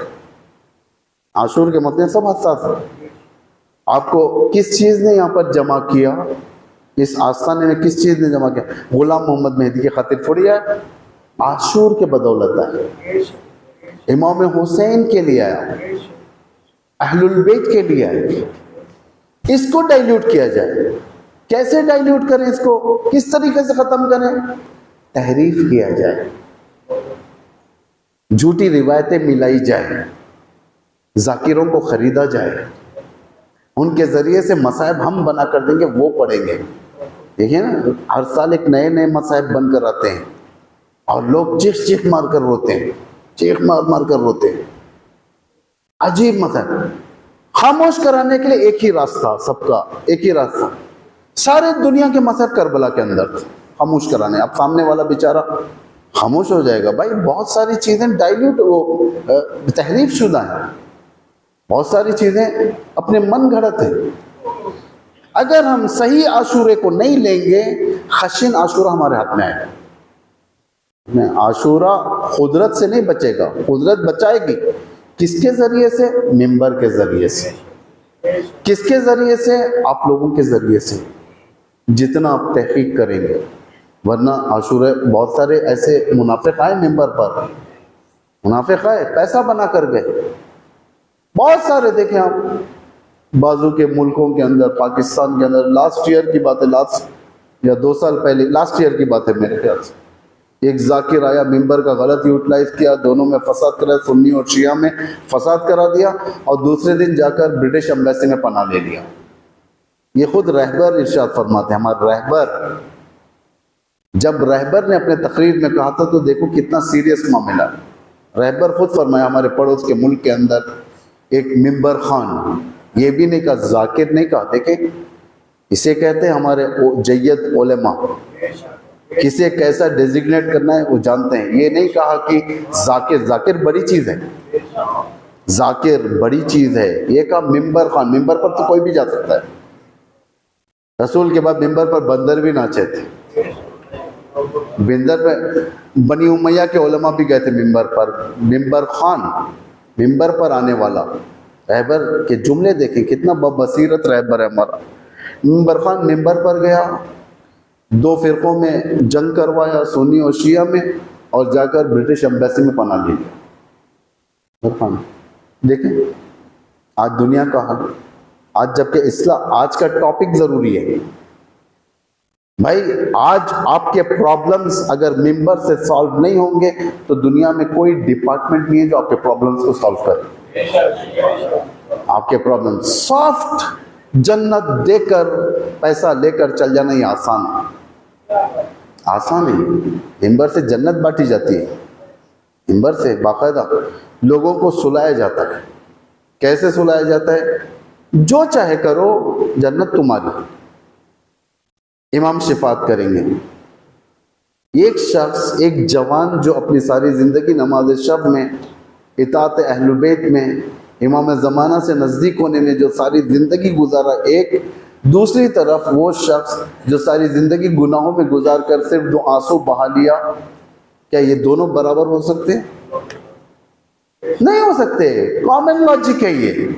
आशूर के मतलब सब हसास है। आपको किस चीज ने यहाँ पर जमा किया? इस आस्थाने में किस चीज ने जमा किया? गुलाम मोहम्मद मेहदी की खातिर थोड़ी है, आशूर के बदौलत है। इमाम हुसैन के लिए आया, अहलुल बैत के लिए आया। इसको डाइल्यूट किया जाए, कैसे डाइल्यूट करें इसको, किस तरीके से खत्म करें? तहरीफ किया जाए, झूठी रिवायतें मिलाई जाए, जाकिरों को खरीदा जाए, उनके जरिए से मसाइब हम बना कर देंगे, वो पढ़ेंगे। देखिए ना, हर साल एक नए नए मसाइब बनकर आते हैं और लोग चीख चीख मार कर रोते हैं, चीख मार मार कर रोते हैं। अजीब मसाइब खामोश कराने के लिए एक ही रास्ता, सबका एक ही रास्ता, सारे दुनिया के मसाइब करबला के अंदर खामोश कराने। अब सामने वाला बेचारा खामोश हो जाएगा। भाई बहुत सारी चीजें डाइल्यूट, वो तहरीफ शुदा है, बहुत सारी चीजें अपने मन घड़त है। अगर हम सही आशूरे को नहीं लेंगे, खशिन आशूरा हमारे हाथ में आएगा। आशूरा कुदरत से नहीं बचेगा, कुदरत बचाएगी किसके जरिए से? मिंबर के जरिए से। किसके जरिए से? आप लोगों के जरिए से, जितना आप तहकीक करेंगे। वरना आशूरे बहुत सारे ऐसे मुनाफिक आए मिंबर पर, मुनाफिक आए पैसा बना कर गए, बहुत सारे देखें आप बाजू के मुल्कों के अंदर, पाकिस्तान के अंदर। लास्ट ईयर की बात है, लास्ट या 2 साल पहले, लास्ट ईयर की बात है मेरे ख्याल से। एक जाकिर आया, मिंबर का गलत यूटिलाइज किया, दोनों में फसाद करा, सुन्नी और शिया में फसाद करा दिया, और दूसरे दिन जाकर ब्रिटिश एम्बेसी में पनाह ले लिया। ये खुद रहबर इरशाद फरमाते हैं, हमारे रहबर। जब रहबर ने अपने तकरीर में कहा था तो देखो कितना सीरियस मामला। रहबर खुद फरमाया, हमारे पड़ोस के मुल्क के अंदर एक मिंबर खान, ये भी नहीं कहा, जाकिर नहीं कहा, देखें इसे कहते हैं हमारे जय्यद उलेमा। किसे कैसा डेजिग्नेट करना है वो जानते हैं। ये नहीं कहा कि जाकिर, जाकिर बड़ी चीज है, जाकिर बड़ी चीज है। ये कहा मिंबर खान, मिंबर पर तो कोई भी जा सकता है। रसूल के बाद मिंबर पर बंदर भी नाचे थे, बिंदर पे बनी उमैया के उलमा भी गए थे मिंबर पर। मिंबर खान, मिंबर पर आने वाला। रहबर के जुमले देखें, कितना बसीरत रहबर है हमारा। मिंबर खान मिंबर पर गया, 2 फिरकों में जंग करवाया, सुन्नी और शिया में, और जाकर ब्रिटिश एम्बेसी में पनाह ले लिया। खान देखें आज दुनिया का हाल। आज जबकि इस्लाम, आज का टॉपिक जरूरी है भाई। आज आपके प्रॉब्लम्स अगर मिंबर से सॉल्व नहीं होंगे तो दुनिया में कोई डिपार्टमेंट नहीं है जो आपके प्रॉब्लम्स को सॉल्व करे। आपके प्रॉब्लम सॉफ्ट, जन्नत देकर पैसा लेकर चल जाना ही आसान है, आसान है। मिंबर से जन्नत बांटी जाती है, मिंबर से बाकायदा लोगों को सुलाया जाता है। कैसे सुलाया जाता है? जो चाहे करो, जन्नत तुम्हारी। इमाम शिफात करेंगे। एक शख्स, एक जवान जो अपनी सारी ज़िंदगी नमाज शब में, इताअत अहलुल बैत में, इमाम ज़माना से नज़दीक होने में जो सारी ज़िंदगी गुजारा, एक दूसरी तरफ वो शख्स जो सारी ज़िंदगी गुनाहों में गुजार कर सिर्फ 2 आंसू बहा लिया, क्या ये दोनों बराबर हो सकते? नहीं हो सकते। कॉमन लॉजिक है ये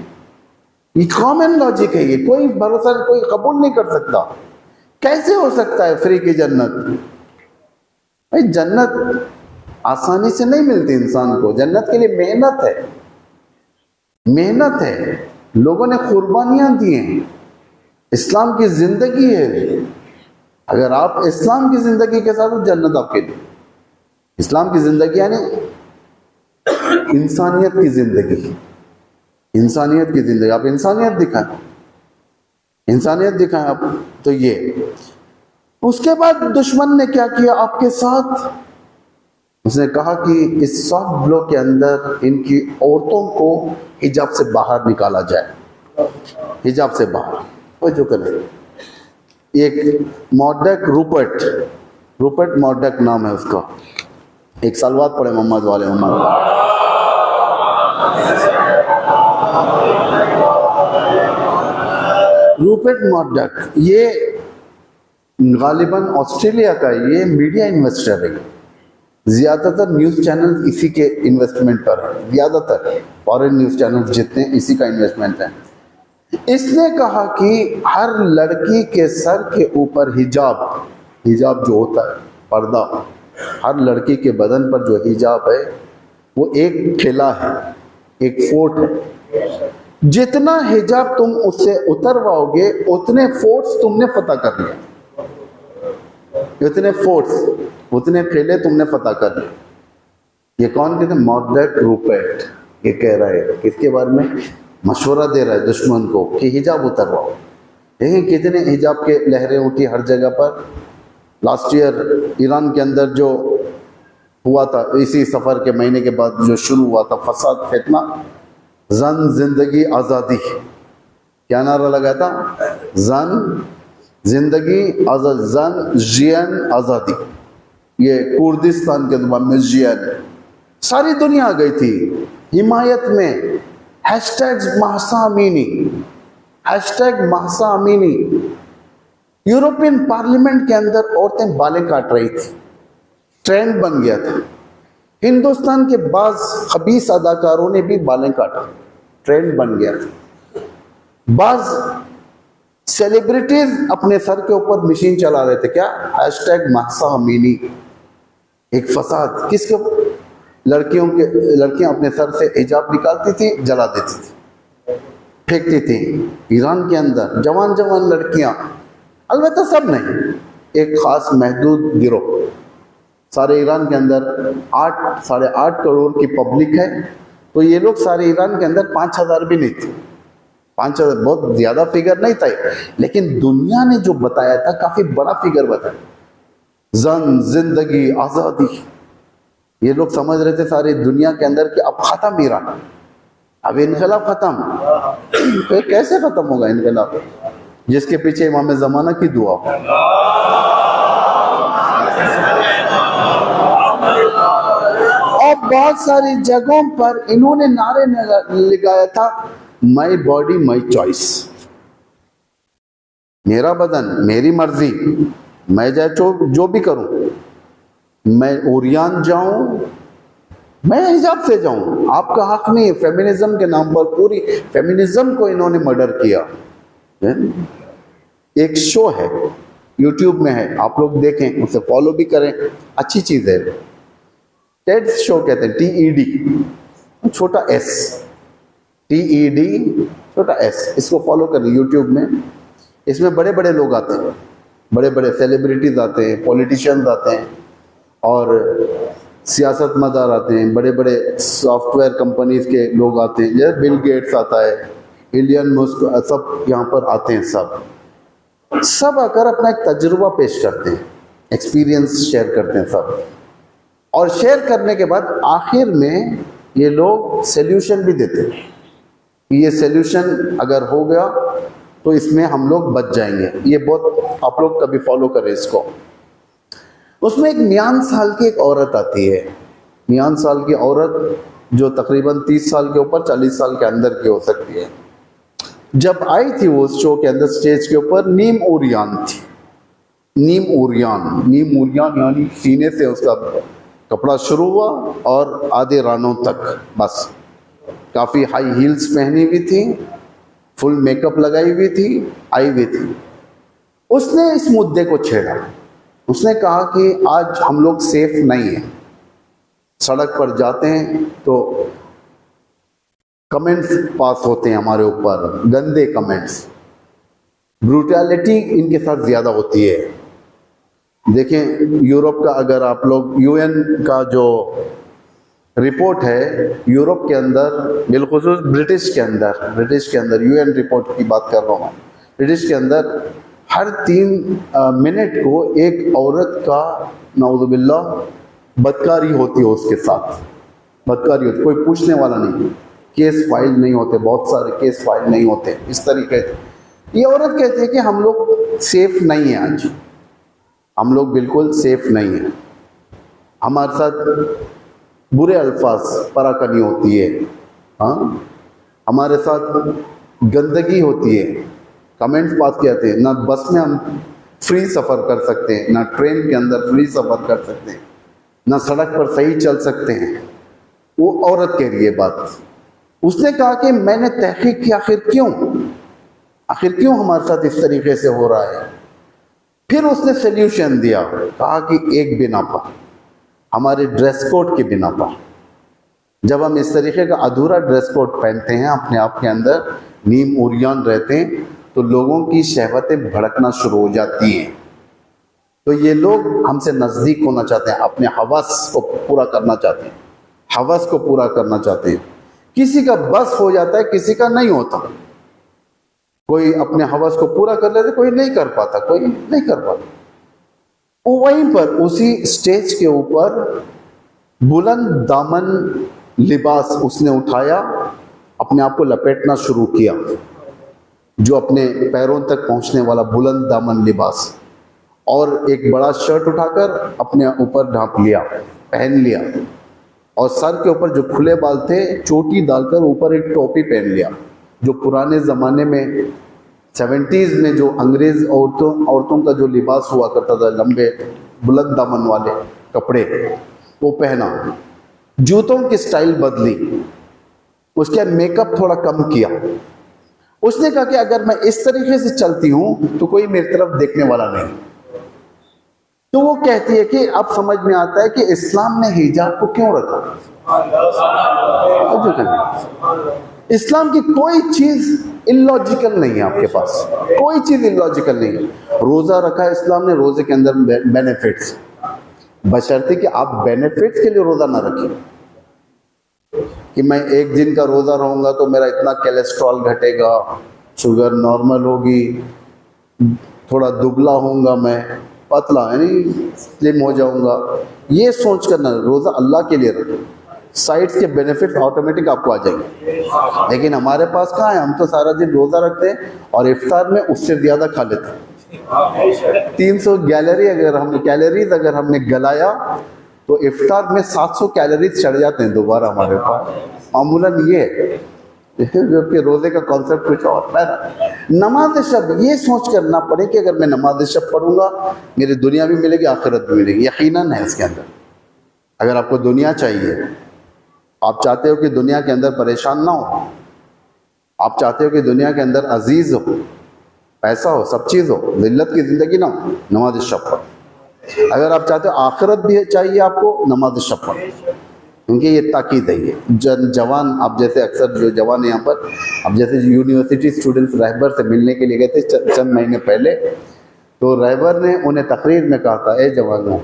कॉमन लॉजिक है। ये कोई भरोसा, कोई कबूल नहीं कर सकता। कैसे हो सकता है फ्री की जन्नत? भाई जन्नत आसानी से नहीं मिलती इंसान को। जन्नत के लिए मेहनत है, मेहनत है, लोगों ने कुर्बानियां दी हैं, इस्लाम की जिंदगी है। अगर आप इस्लाम की जिंदगी के साथ, तो जन्नत आपके लिए। इस्लाम की जिंदगी यानी इंसानियत की जिंदगी, इंसानियत की जिंदगी। आप इंसानियत दिखाएं, इंसानियत दिखाएं आप। तो ये उसके बाद दुश्मन ने क्या किया आपके साथ? उसने कहा कि इस सॉफ्ट ब्लो के अंदर इनकी औरतों को हिजाब से बाहर निकाला जाए, हिजाब से बाहर। वो जो करे, एक मॉडक, रूपर्ट मॉडक नाम है उसका, एक सलवात पढ़े मोहम्मद वाले मोहम्मद। रूपर्ट मॉडक ये गालिबन ऑस्ट्रेलिया का ये मीडिया इन्वेस्टर है। ज़्यादातर न्यूज़ चैनल इसी के इन्वेस्टमेंट पर है, ज़्यादातर फॉरेन न्यूज़ चैनल जितने इसी का इन्वेस्टमेंट है। इसने कहा कि हर लड़की के सर के ऊपर हिजाब, हिजाब जो होता है पर्दा, हर लड़की के बदन पर जो हिजाब है वो एक किला है, एक फोर्ट है। जितना हिजाब तुम उससे उतरवाओगे उतने फोर्ट्स तुमने फतह कर लिया, उतने फोर्ट्स, उतने किले तुमने फतह कर लिए। ये कौन कहते हैं? मॉडरेट रूपेट ये कह रहा है, किसके बारे में? मशवरा दे रहा है दुश्मन को कि हिजाब उतरवाओ। लेकिन कितने हिजाब के लहरें उठी हर जगह पर। लास्ट ईयर ईरान के अंदर जो हुआ था, इसी सफ़र के महीने के बाद जो शुरू हुआ था फसाद फितना, जन जिंदगी आज़ादी, क्या नारा लगाया था? जन जिंदगी आज़ाद, जन जियन आज़ादी। ये कुर्दिस्तान के दुबान में जियन, सारी दुनिया आ गई थी हिमायत में। Hashtag Mahsa Amini, hashtag Mahsa Amini. European parliament के अंदर औरतें बालें काट रही थी, ट्रेंड बन गया था। हिंदुस्तान के बाज खबीस अदाकारों ने भी बालें काटा, ट्रेंड बन गया था। बाज सेलिब्रिटीज अपने सर के ऊपर मशीन चला रहे थे, क्या? Hashtag Mahsa Amini. एक फसाद किसके? लड़कियां अपने सर से हिजाब निकालती थी, जला देती थी, फेंकती थी। ईरान के अंदर जवान जवान लड़कियां, अलबत्ता सब नहीं, एक खास महदूद गिरोह। सारे ईरान के अंदर 8-8.5 करोड़ की पब्लिक है, तो ये लोग सारे ईरान के अंदर 5,000 भी नहीं थे। 5,000 बहुत ज़्यादा फिगर नहीं था, लेकिन दुनिया ने जो बताया था काफ़ी बड़ा फिगर बताया। जन जिंदगी आज़ादी, ये लोग समझ रहे थे सारी दुनिया के अंदर कि अब ख़त्म ईरान, अब इनकलाब ख़त्म। तो कैसे ख़त्म होगा इनकलाब? जिसके पीछे इमाम ज़माना की दुआ हो। और बहुत सारी जगहों पर इन्होंने नारे लगाया था, माई बॉडी माई चॉइस, मेरा बदन मेरी मर्जी, मैं चाहे जो भी करूं, मैं उरियान जाऊं, मैं हिजाब से जाऊं, आपका हक नहीं है। फेमिनिज्म के नाम पर पूरी फेमिनिज्म को इन्होंने मर्डर किया। एक शो है यूट्यूब में है, आप लोग देखें, उसे फॉलो भी करें, अच्छी चीज़ है। टेड शो कहते हैं, TED छोटा S, TED छोटा S, इसको फॉलो करें यूट्यूब में। इसमें बड़े बड़े लोग आते हैं, बड़े बड़े सेलिब्रिटीज आते हैं, पॉलिटिशियंस आते हैं और सियासतमदार आते हैं, बड़े बड़े सॉफ्टवेयर कंपनीज के लोग आते हैं, जैसे बिल गेट्स आता है, इलियन मस्क, सब यहाँ पर आते हैं। सब आकर अपना एक तजुर्बा पेश करते हैं, एक्सपीरियंस शेयर करते हैं सब। और शेयर करने के बाद आखिर में ये लोग सल्यूशन भी देते हैं कि ये सल्यूशन अगर हो गया तो इसमें हम लोग बच जाएंगे। ये बहुत, आप लोग कभी फॉलो करें इसको। उसमें एक मियान साल की एक औरत आती है, मियान साल की औरत जो तकरीबन 30 साल के ऊपर 40 साल के अंदर की हो सकती है। जब आई थी वो उस शो के अंदर स्टेज के ऊपर, नीम उरियान थी। नीम उरियान यानी सीने से उसका कपड़ा शुरू हुआ और आधे रानों तक, बस। काफ़ी हाई हील्स पहनी हुई थी, फुल मेकअप लगाई हुई थी, आई हुई थी। उसने इस मुद्दे को छेड़ा। उसने कहा कि आज हम लोग सेफ नहीं हैं, सड़क पर जाते हैं तो कमेंट्स पास होते हैं हमारे ऊपर, गंदे कमेंट्स, ब्रूटैलिटी इनके साथ ज़्यादा होती है। देखें यूरोप का, अगर आप लोग UN का जो रिपोर्ट है यूरोप के अंदर, बिलखुसूस ब्रिटिश के अंदर UN रिपोर्ट की बात कर रहा हूँ। ब्रिटिश के अंदर हर 3 मिनट को एक औरत का नाउज़ुबिल्लाह बदकारी होती है, उसके साथ बदकारी होती, कोई पूछने वाला नहीं, केस फाइल नहीं होते, बहुत सारे केस फाइल नहीं होते। इस तरीके से ये औरत कहती है कि हम लोग सेफ नहीं हैं, आज हम लोग बिल्कुल सेफ नहीं हैं, हमारे साथ बुरे अल्फाज पराकनी होती है, हाँ, हमारे साथ गंदगी होती है, कमेंट्स पास किए जाते हैं, ना बस में हम फ्री सफ़र कर सकते हैं, ना ट्रेन के अंदर फ्री सफ़र कर सकते हैं, ना सड़क पर सही चल सकते हैं। वो औरत कह रही है बात। उसने कहा कि मैंने तहकीक की, आखिर क्यों हमारे साथ इस तरीके से हो रहा है। फिर उसने सल्यूशन दिया, कहा कि एक बिना पर, हमारे ड्रेस कोड के बिना पर, जब हम इस तरीके का अधूरा ड्रेस कोड पहनते हैं, अपने आप के अंदर नीम उरियान रहते हैं, तो लोगों की शहवतें भड़कना शुरू हो जाती हैं। तो ये लोग हमसे नज़दीक होना चाहते हैं, अपने हवस को पूरा करना चाहते हैं, हवस को पूरा करना चाहते हैं। किसी का बस हो जाता है, किसी का नहीं होता। कोई अपने हवस को पूरा कर लेते, कोई नहीं कर पाता, कोई नहीं कर पाता। वो वहीं पर उसी स्टेज के ऊपर बुलंद दामन लिबास उसने उठाया, अपने आप को लपेटना शुरू किया, जो अपने पैरों तक पहुंचने वाला बुलंद दामन लिबास, और एक बड़ा शर्ट उठाकर अपने ऊपर ढांप लिया, पहन लिया, और सर के ऊपर जो खुले बाल थे चोटी डालकर ऊपर एक टोपी पहन लिया, जो पुराने ज़माने में 70s में जो अंग्रेज़ औरतों का जो लिबास हुआ करता था, लंबे बुलंद दामन वाले कपड़े, वो पहना। जूतों की स्टाइल बदली, उसके मेकअप थोड़ा कम किया। उसने कहा कि अगर मैं इस तरीके से चलती हूँ तो कोई मेरी तरफ देखने वाला नहीं। तो वो कहती है कि अब समझ में आता है कि इस्लाम ने हिजाब को क्यों रखा। इस्लाम की कोई चीज इलॉजिकल नहीं है, आपके पास कोई चीज इलॉजिकल नहीं है। रोजा रखा है इस्लाम ने, रोजे के अंदर बेनिफिट्स, बशर्ते कि आप बेनिफिट्स के लिए रोजा ना रखें कि मैं एक दिन का रोजा रहूंगा तो मेरा इतना कोलेस्ट्रॉल घटेगा, शुगर नॉर्मल होगी, थोड़ा दुबला होऊंगा, मैं पतला यानी स्लिम हो जाऊंगा। ये सोच कर ना रोजा अल्लाह के लिए रखें, साइड्स के बेनिफिट ऑटोमेटिक आपको आ जाएंगे। लेकिन हमारे पास कहाँ है, हम तो सारा दिन रोजा रखते हैं और इफ्तार में उससे ज्यादा खा लेते हैं। 300 कैलोरीज अगर हमने गलाया तो इफ्तार में 700 कैलोरीज चढ़ जाते हैं दोबारा हमारे पास। मामूलन ये है, जबकि रोजे का कॉन्सेप्ट कुछ और है। नमाज शब ये सोच करना पड़े कि अगर मैं नमाज शब पढ़ूंगा मेरी दुनिया भी मिलेगी, आखिरत भी मिलेगी। यकीनन है इसके अंदर। अगर आपको दुनिया चाहिए, आप चाहते हो कि दुनिया के अंदर परेशान ना हो, आप चाहते हो कि दुनिया के अंदर अजीज हो, पैसा हो, सब चीज़ हो, जिल्लत की ज़िंदगी ना हो, नमाज शब पढ़ो। अगर आप चाहते हो आखिरत भी चाहिए आपको, नमाज शब पढ़ो, क्योंकि ये ताकीद है। ये जवान, आप जैसे अक्सर जो जवान यहाँ पर, अब जैसे यूनिवर्सिटी स्टूडेंट्स रहबर से मिलने के लिए गए थे चंद महीने पहले, तो रहबर ने उन्हें तकरीर में कहा था, ए जवानों,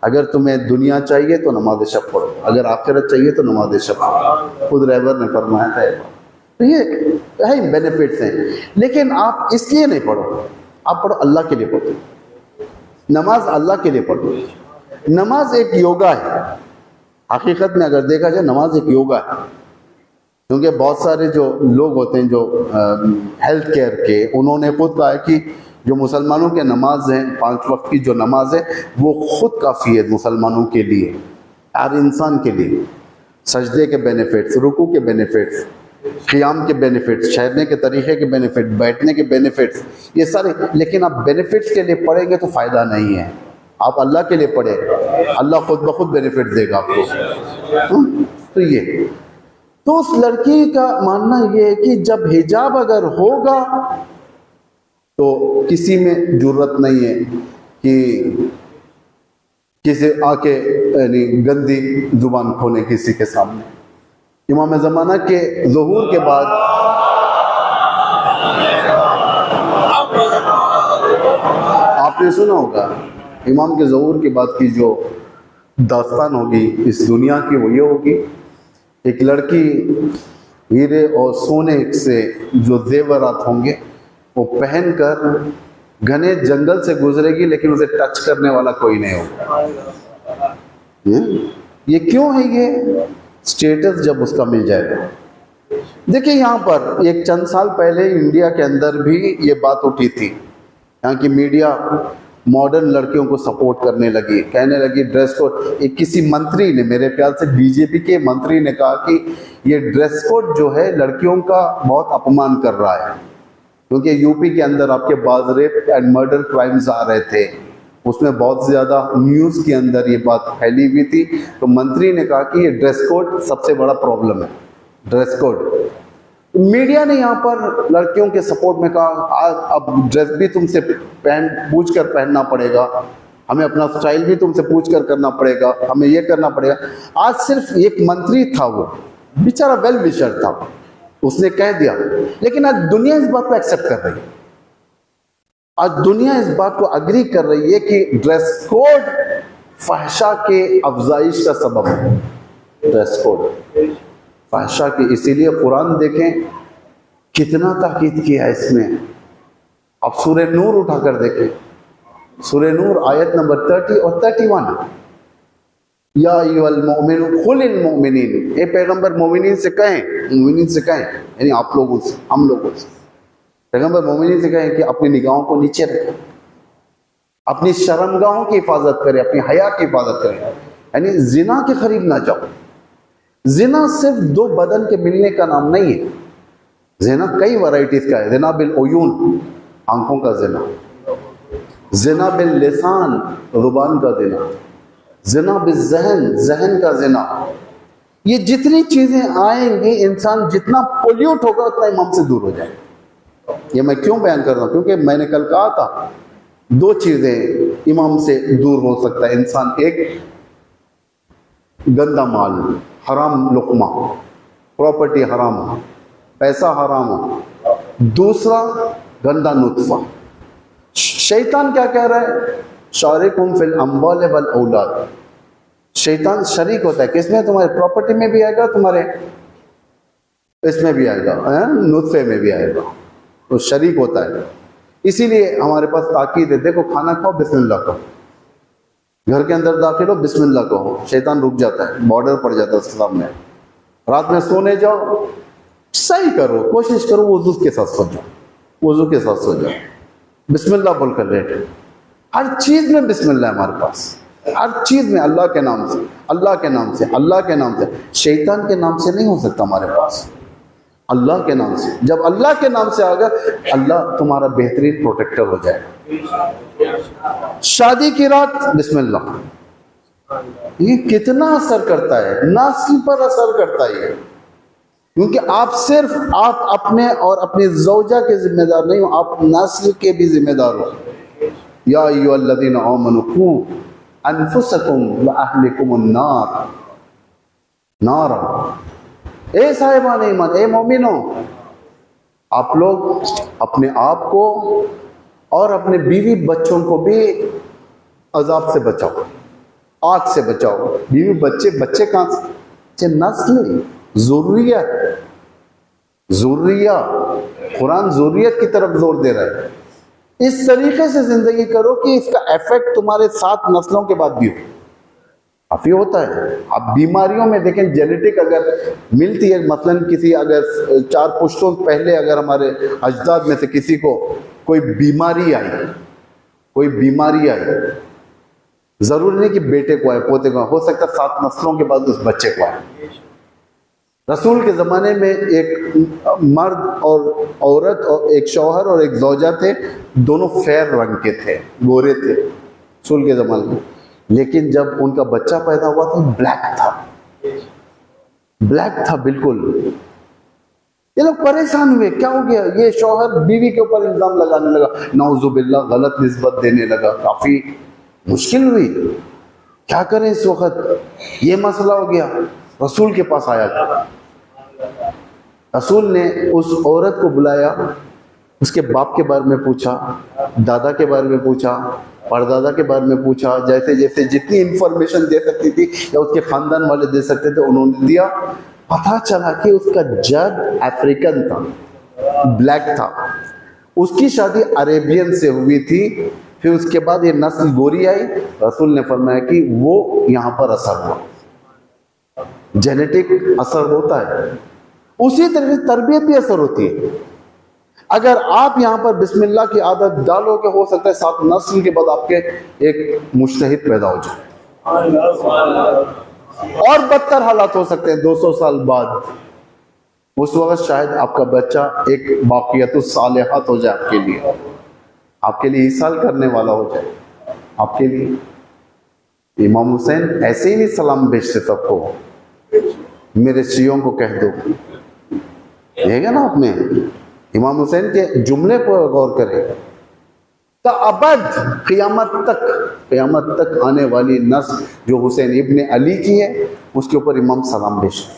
अगर तुम्हें दुनिया चाहिए तो नमाज शब पढ़ो, अगर आखिरत चाहिए तो नमाज शब पढ़ो। खुद रहबर ने फरमाया था। तो ये है बेनिफिट्स हैं, लेकिन आप इसलिए नहीं पढ़ो, आप पढ़ो अल्लाह के लिए पढ़ो। नमाज अल्लाह के लिए पढ़ो। नमाज एक योगा है, हकीकत में अगर देखा जाए नमाज एक योगा है। क्योंकि बहुत सारे जो लोग होते हैं जो हेल्थ केयर के, उन्होंने खुद कहा है कि जो मुसलमानों के नमाज हैं, 5 वक्त की जो नमाज है, वो खुद काफ़ी है मुसलमानों के लिए, हर इंसान के लिए। सजदे के बेनिफिट्स, रुकू के बेनिफिट्स, क़ियाम के बेनिफिट्स, ठहरने के तरीके के बेनिफिट, बैठने के बेनिफिट्स, ये सारे। लेकिन आप बेनिफिट्स के लिए पढ़ेंगे तो फ़ायदा नहीं है। आप अल्लाह के लिए पढ़े, अल्लाह खुद ब खुद बेनिफिट देगा आपको। तो ये, तो उस लड़की का मानना ये है कि जब हिजाब अगर होगा तो किसी में जुर्रत नहीं है कि किसी आके यानी गंदी जुबान खोले किसी के सामने। इमाम ज़माना के ज़ुहूर के बाद आपने सुना होगा, इमाम के ज़ुहूर के बाद की जो दास्तान होगी इस दुनिया की, वो ये होगी, एक लड़की हीरे और सोने से जो जेवरात होंगे वो पहनकर घने जंगल से गुजरेगी, लेकिन उसे टच करने वाला कोई नहीं होगा। ये क्यों है? ये स्टेटस जब उसका मिल जाएगा। देखिए, यहाँ पर एक चंद साल पहले इंडिया के अंदर भी ये बात उठी थी। यहाँ की मीडिया मॉडर्न लड़कियों को सपोर्ट करने लगी, कहने लगी ड्रेस कोड। एक किसी मंत्री ने, मेरे ख्याल से बीजेपी के मंत्री ने कहा कि ये ड्रेस कोड जो है लड़कियों का बहुत अपमान कर रहा है, क्योंकि यूपी के अंदर आपके बाज रेप एंड मर्डर क्राइम्स आ रहे थे, उसमें बहुत ज़्यादा न्यूज़ के अंदर ये बात फैली हुई थी। तो मंत्री ने कहा कि ये ड्रेस कोड सबसे बड़ा प्रॉब्लम है, ड्रेस कोड। मीडिया ने यहाँ पर लड़कियों के सपोर्ट में कहा अब ड्रेस भी तुमसे पूछ कर पहनना पड़ेगा, हमें अपना स्टाइल भी तुमसे पूछ कर करना पड़ेगा, हमें ये करना पड़ेगा। आज सिर्फ एक मंत्री था, वो बेचारा वेल विशर था, उसने कह दिया, लेकिन आज दुनिया इस बात को एक्सेप्ट कर रही है। आज दुनिया इस बात को अग्री कर रही है कि ड्रेस कोड फहशा के अफजाइश का सबब है। ड्रेस कोड फहशा की, इसीलिए कुरान देखें कितना ताकीद किया है इसमें। अब सूरह नूर उठाकर देखें, सूरह नूर आयत नंबर 30 और 31, या अय्युहल मुमिनून कुलिल मुमिनीन, ए पैगंबर मोमिनीन से कहें, मोमिनीन से कहें यानी आप लोगों से, हम लोगों से, पैगंबर मोमिनीन से कहें कि अपनी निगाहों को नीचे रखें, अपनी शर्मगाहों की हिफाजत करें, अपनी हया की हिफाजत करें, यानी जिना के करीब ना जाओ। जिना सिर्फ दो बदन के मिलने का नाम नहीं है, जिना कई वैरायटीज का है। जिना बिल उयून, आंखों का जिना, जिना बिल लिसान, जुबान का जिना, जिना बिल जहन, जहन का जिना। ये जितनी चीजें आएंगी, इंसान जितना पोल्यूट होगा उतना इमाम से दूर हो जाएगा। ये मैं क्यों बयान कर रहा हूं? क्योंकि मैंने कल कहा था दो चीजें इमाम से दूर हो सकता है इंसान। एक गंदा माल, हराम लुकमा, प्रॉपर्टी हराम, पैसा हराम। दूसरा गंदा नुत्फा। शैतान क्या कह रहा है? शारिकुम फिल अम्वाल वल औलाद। शैतान शरीक होता है किसमें? तुम्हारे प्रॉपर्टी में भी आएगा, तुम्हारे इसमें भी आएगा, नुत्फे में भी आएगा, तो शरीक होता है। इसीलिए हमारे पास ताकीद है, देखो खाना खाओ बिस्मिल्लाह कहो, घर के अंदर दाखिल हो बिस्मिल्लाह कहो, शैतान रुक जाता है, बॉर्डर पड़ जाता है उसके सामने। रात में सोने जाओ, सही करो, कोशिश करो वुजू के साथ सो जाओ, वुजू के साथ सो जाओ, बिस्मिल्लाह बोलकर लेट। हर चीज में बिस्मिल्लाह हमारे पास, हर चीज में अल्लाह के नाम से, अल्लाह के नाम से, अल्लाह के नाम से। शैतान के नाम से नहीं हो सकता हमारे पास, अल्लाह के नाम से। जब अल्लाह के नाम से आ गया, अल्लाह तुम्हारा बेहतरीन प्रोटेक्टर हो जाएगा। शादी की रात बिस्मिल्लाह, ये कितना असर करता है, नस्ल पर असर करता है। क्योंकि आप सिर्फ आप अपने और अपनी ज़ौजा के जिम्मेदार नहीं हो, आप नस्ल के भी जिम्मेदार हो। या अय्युहल्लज़ीना आमनू कू अनफुसकुम व अहलिकुमुन नारा। ए साहिबान ईमान, ए मोमिनो, आप लोग अपने आप को और अपने बीवी बच्चों को भी अजाब से बचाओ, आग से बचाओ। बीवी बच्चे, बच्चे कहाँ से? नस्ल, ज़ुर्रिया, ज़ुर्रिया। कुरान ज़ुर्रियत की तरफ जोर दे रहा है। इस तरीके से जिंदगी करो कि इसका इफेक्ट तुम्हारे 7 नस्लों के बाद भी हो। काफी होता है। आप बीमारियों में देखें, जेनेटिक अगर मिलती है, मसलन किसी अगर 4 पुश्तों पहले अगर हमारे अजदाद में से किसी को कोई बीमारी आई, कोई बीमारी आई, जरूरी नहीं कि बेटे को आए, पोते को आए, हो सकता है 7 नस्लों के बाद उस बच्चे को आए। रसूल के ज़माने में एक मर्द और औरत और एक शौहर और एक ज़ौजा थे, दोनों फेयर रंग के थे, गोरे थे रसूल के ज़माने में। लेकिन जब उनका बच्चा पैदा हुआ तो ब्लैक था, ब्लैक था बिल्कुल। ये लोग परेशान हुए, क्या हो गया? ये शौहर बीवी के ऊपर इल्ज़ाम लगाने लगा, नाउज़ुबिल्लाह, गलत निस्बत देने लगा। काफ़ी मुश्किल हुई, क्या करें इस वक्त? ये मसला हो गया, रसूल के पास आया। रसूल ने उस औरत को बुलाया, उसके बाप के बारे में पूछा, दादा के बारे में पूछा, परदादा के बारे में पूछा, जैसे जैसे जितनी इंफॉर्मेशन दे सकती थी या उसके खानदान वाले दे सकते थे उन्होंने दिया। पता चला कि उसका जद अफ्रीकन था, ब्लैक था, उसकी शादी अरेबियन से हुई थी। फिर उसके बाद ये नस्ल गोरी आई। रसूल ने फरमाया कि वो यहाँ पर असर हुआ, जेनेटिक असर होता है, उसी तरह से तरबियत भी असर होती है। अगर आप यहाँ पर बिस्मिल्लाह की आदत डालोगे, हो सकता है 7 नस्ल के बाद आपके एक मुज्तहिद पैदा हो जाए, और बदतर हालात हो सकते हैं 200 साल बाद। उस वक्त शायद आपका बच्चा एक बाक़ियतुस सालिहात हो जाए, आपके लिए इसाल करने वाला हो जाए, आपके लिए। इमाम हुसैन ऐसे ही नहीं सलाम भेजते सबको, मेरे शियों को कह दो, देगा ना आपने। इमाम हुसैन के जुमले पर गौर करें, ताअब्बद क़ियामत तक क़यामत तक आने वाली नस्ल जो हुसैन इब्न अली की है उसके ऊपर इमाम सलाम भेजते,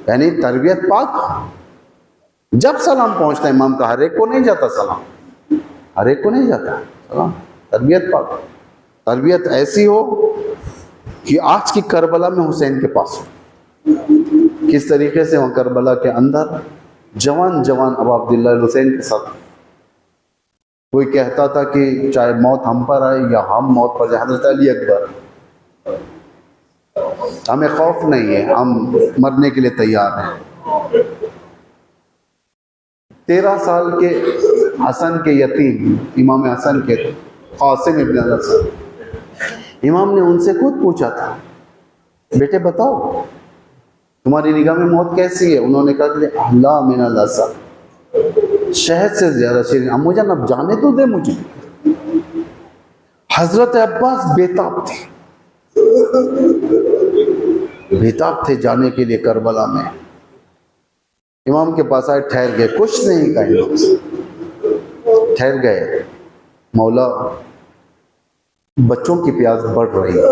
यानी तरबियत पाक। जब सलाम पहुंचता है इमाम का, हर एक को नहीं जाता सलाम, हर एक को नहीं जाता सलाम, तरबियत पाक। तरबियत ऐसी हो कि आज की करबला में हुसैन के पास हो, किस तरीके से वहाँ करबला के अंदर जवान जवान अबू अब्दुल्ला हुसैन के साथ, कोई कहता था कि चाहे मौत हम पर आए या हम मौत पर जाए, हज़रत अली अकबर, हमें खौफ नहीं है, हम मरने के लिए तैयार हैं। 13 साल के हसन के यतीम इमाम हसन के कासिम इब्न हसन, इमाम ने उनसे खुद पूछा था, बेटे बताओ तुम्हारी निगाह में मौत कैसी है? उन्होंने कहा कि अल्लाह मिनल असद, शहद से ज्यादा शीरीन, अम्मूजान अब जाने तो दे मुझे। हजरत अब्बास बेताब थे, बेताब थे जाने के लिए करबला में। इमाम के पास आए, ठहर गए, कुछ नहीं कहा, ठहर गए, मौला बच्चों की प्यास बढ़ रही है।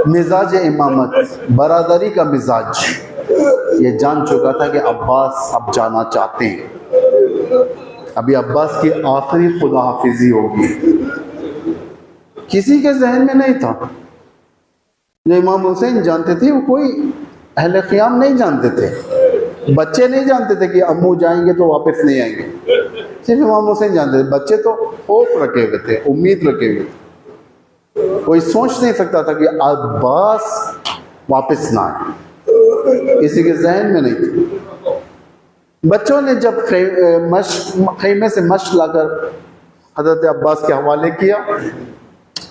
मिजाज इमामत, बरादरी का मिजाज, ये जान चुका था कि अब्बास अब जाना चाहते हैं, अभी अब्बास की आखिरी खुदा हाफिजी होगी। किसी के जहन में नहीं था, जो इमाम हुसैन जानते थे वो कोई अहले क़ियाम नहीं जानते थे, बच्चे नहीं जानते थे कि अम्मू जाएंगे तो वापस नहीं आएंगे, सिर्फ इमाम हुसैन जानते थे। बच्चे तो होप रखे हुए थे, उम्मीद रखे हुए थे, कोई सोच नहीं सकता था कि अब्बास वापस ना आए, किसी के जहन में नहीं थी। बच्चों ने जब खैमे से मश लाकर हज़रत अब्बास के हवाले किया,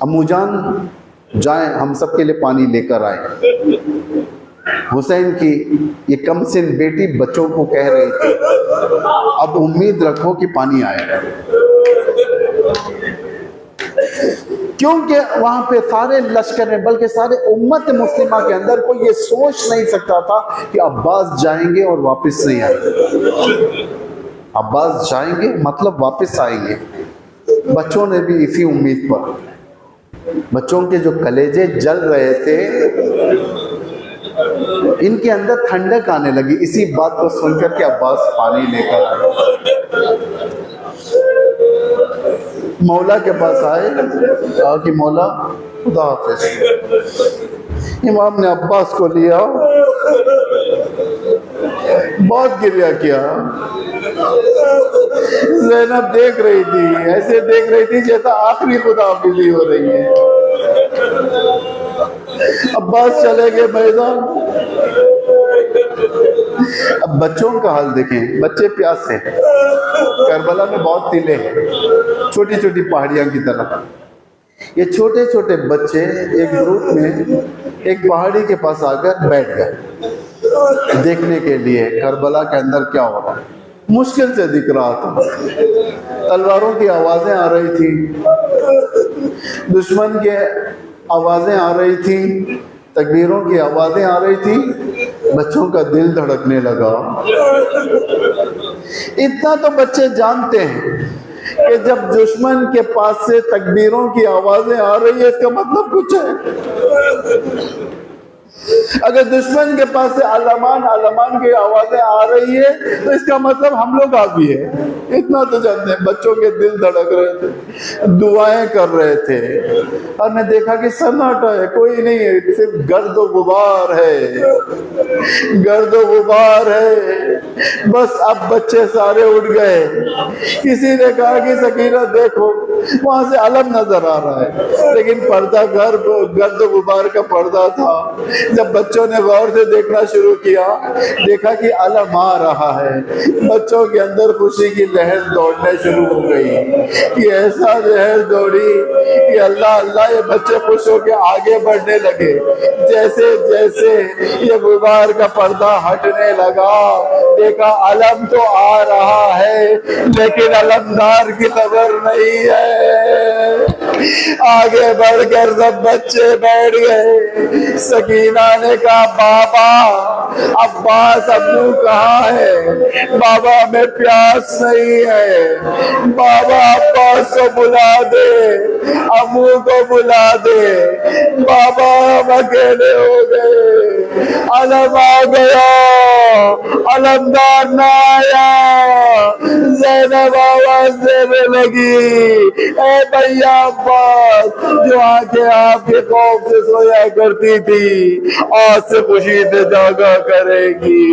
अम्मू जान जाएं, हम सब के लिए पानी लेकर आए। हुसैन की ये कमसिन बेटी बच्चों को कह रही थी, अब उम्मीद रखो कि पानी आएगा, क्योंकि वहां पे सारे लश्कर में, बल्कि सारे उम्मत मुस्लिमा के अंदर कोई ये सोच नहीं सकता था कि अब्बास जाएंगे और वापस नहीं आएंगे। अब्बास जाएंगे मतलब वापस आएंगे। बच्चों ने भी इसी उम्मीद पर, बच्चों के जो कलेजे जल रहे थे, इनके अंदर ठंडक आने लगी इसी बात को सुनकर के अब्बास पानी लेकर आए। मौला के पास आए, कहा कि मौला खुदा हाफिज। इमाम ने अब्बास को लिया, बहुत गिरिया किया। ज़ैनब देख रही थी, ऐसे देख रही थी जैसा आखिरी खुदा हाफिजी हो रही है। अब्बास चले गए मैदान। अब बच्चों का हाल देखें, बच्चे प्यासे हैं, करबला में बहुत टीले हैं, छोटी छोटी पहाड़ियां की तरह। ये छोटे छोटे बच्चे एक ग्रुप में एक पहाड़ी के पास आकर बैठ गए देखने के लिए करबला के अंदर क्या हो रहा है। मुश्किल से दिख रहा था, तलवारों की आवाजें आ रही थी, दुश्मन के आवाजें आ रही थी, तकबीरों की आवाजें आ रही थी। बच्चों का दिल धड़कने लगा। इतना तो बच्चे जानते हैं कि जब दुश्मन के पास से तकबीरों की आवाजें आ रही है इसका मतलब कुछ है। अगर दुश्मन के पास से अलमान अलमान की आवाजें आ रही है तो इसका मतलब हम लोग आ भी है। इतना तो जानते हैं। बच्चों के दिल धड़क रहे थे, दुआएं कर रहे थे, और मैं देखा कि सन्नाटा है, कोई नहीं है, सिर्फ गर्दो गुबार है, गर्दो गुबार है। बस अब बच्चे सारे उठ गए। किसी ने कहा कि सकीना देखो वहां से अलम नजर आ रहा है, लेकिन पर्दा गर्दो गुबार का पर्दा था। जब बच्चों ने गौर से देखना शुरू किया, देखा कि अलम आ रहा है। बच्चों के अंदर खुशी की लहर दौड़ने शुरू हो गई। कि ऐसा लहर दौड़ी कि अल्लाह अल्लाह, ये बच्चे खुश होकर आगे बढ़ने लगे। जैसे जैसे ये गुबार का पर्दा हटने लगा, देखा अलम तो आ रहा है लेकिन अलमदार की खबर नहीं है। आगे बढ़कर सब बच्चे बैठ गए। सकीना ने कहा बाबा अब्बास अब्बू कहाँ है? बाबा में प्यास नहीं है। बाबा अब्बास को बुला दे, अम्मू को बुला दे। बाबा हम अकेले हो गए। अलम आ गया, अलमदार ना आया। ज़ैनब आवाज देने लगी, ए भैया अब्बास, जो आंखें आपके खौफ से सोया करती थी आज से खुशी से जागा करेगी।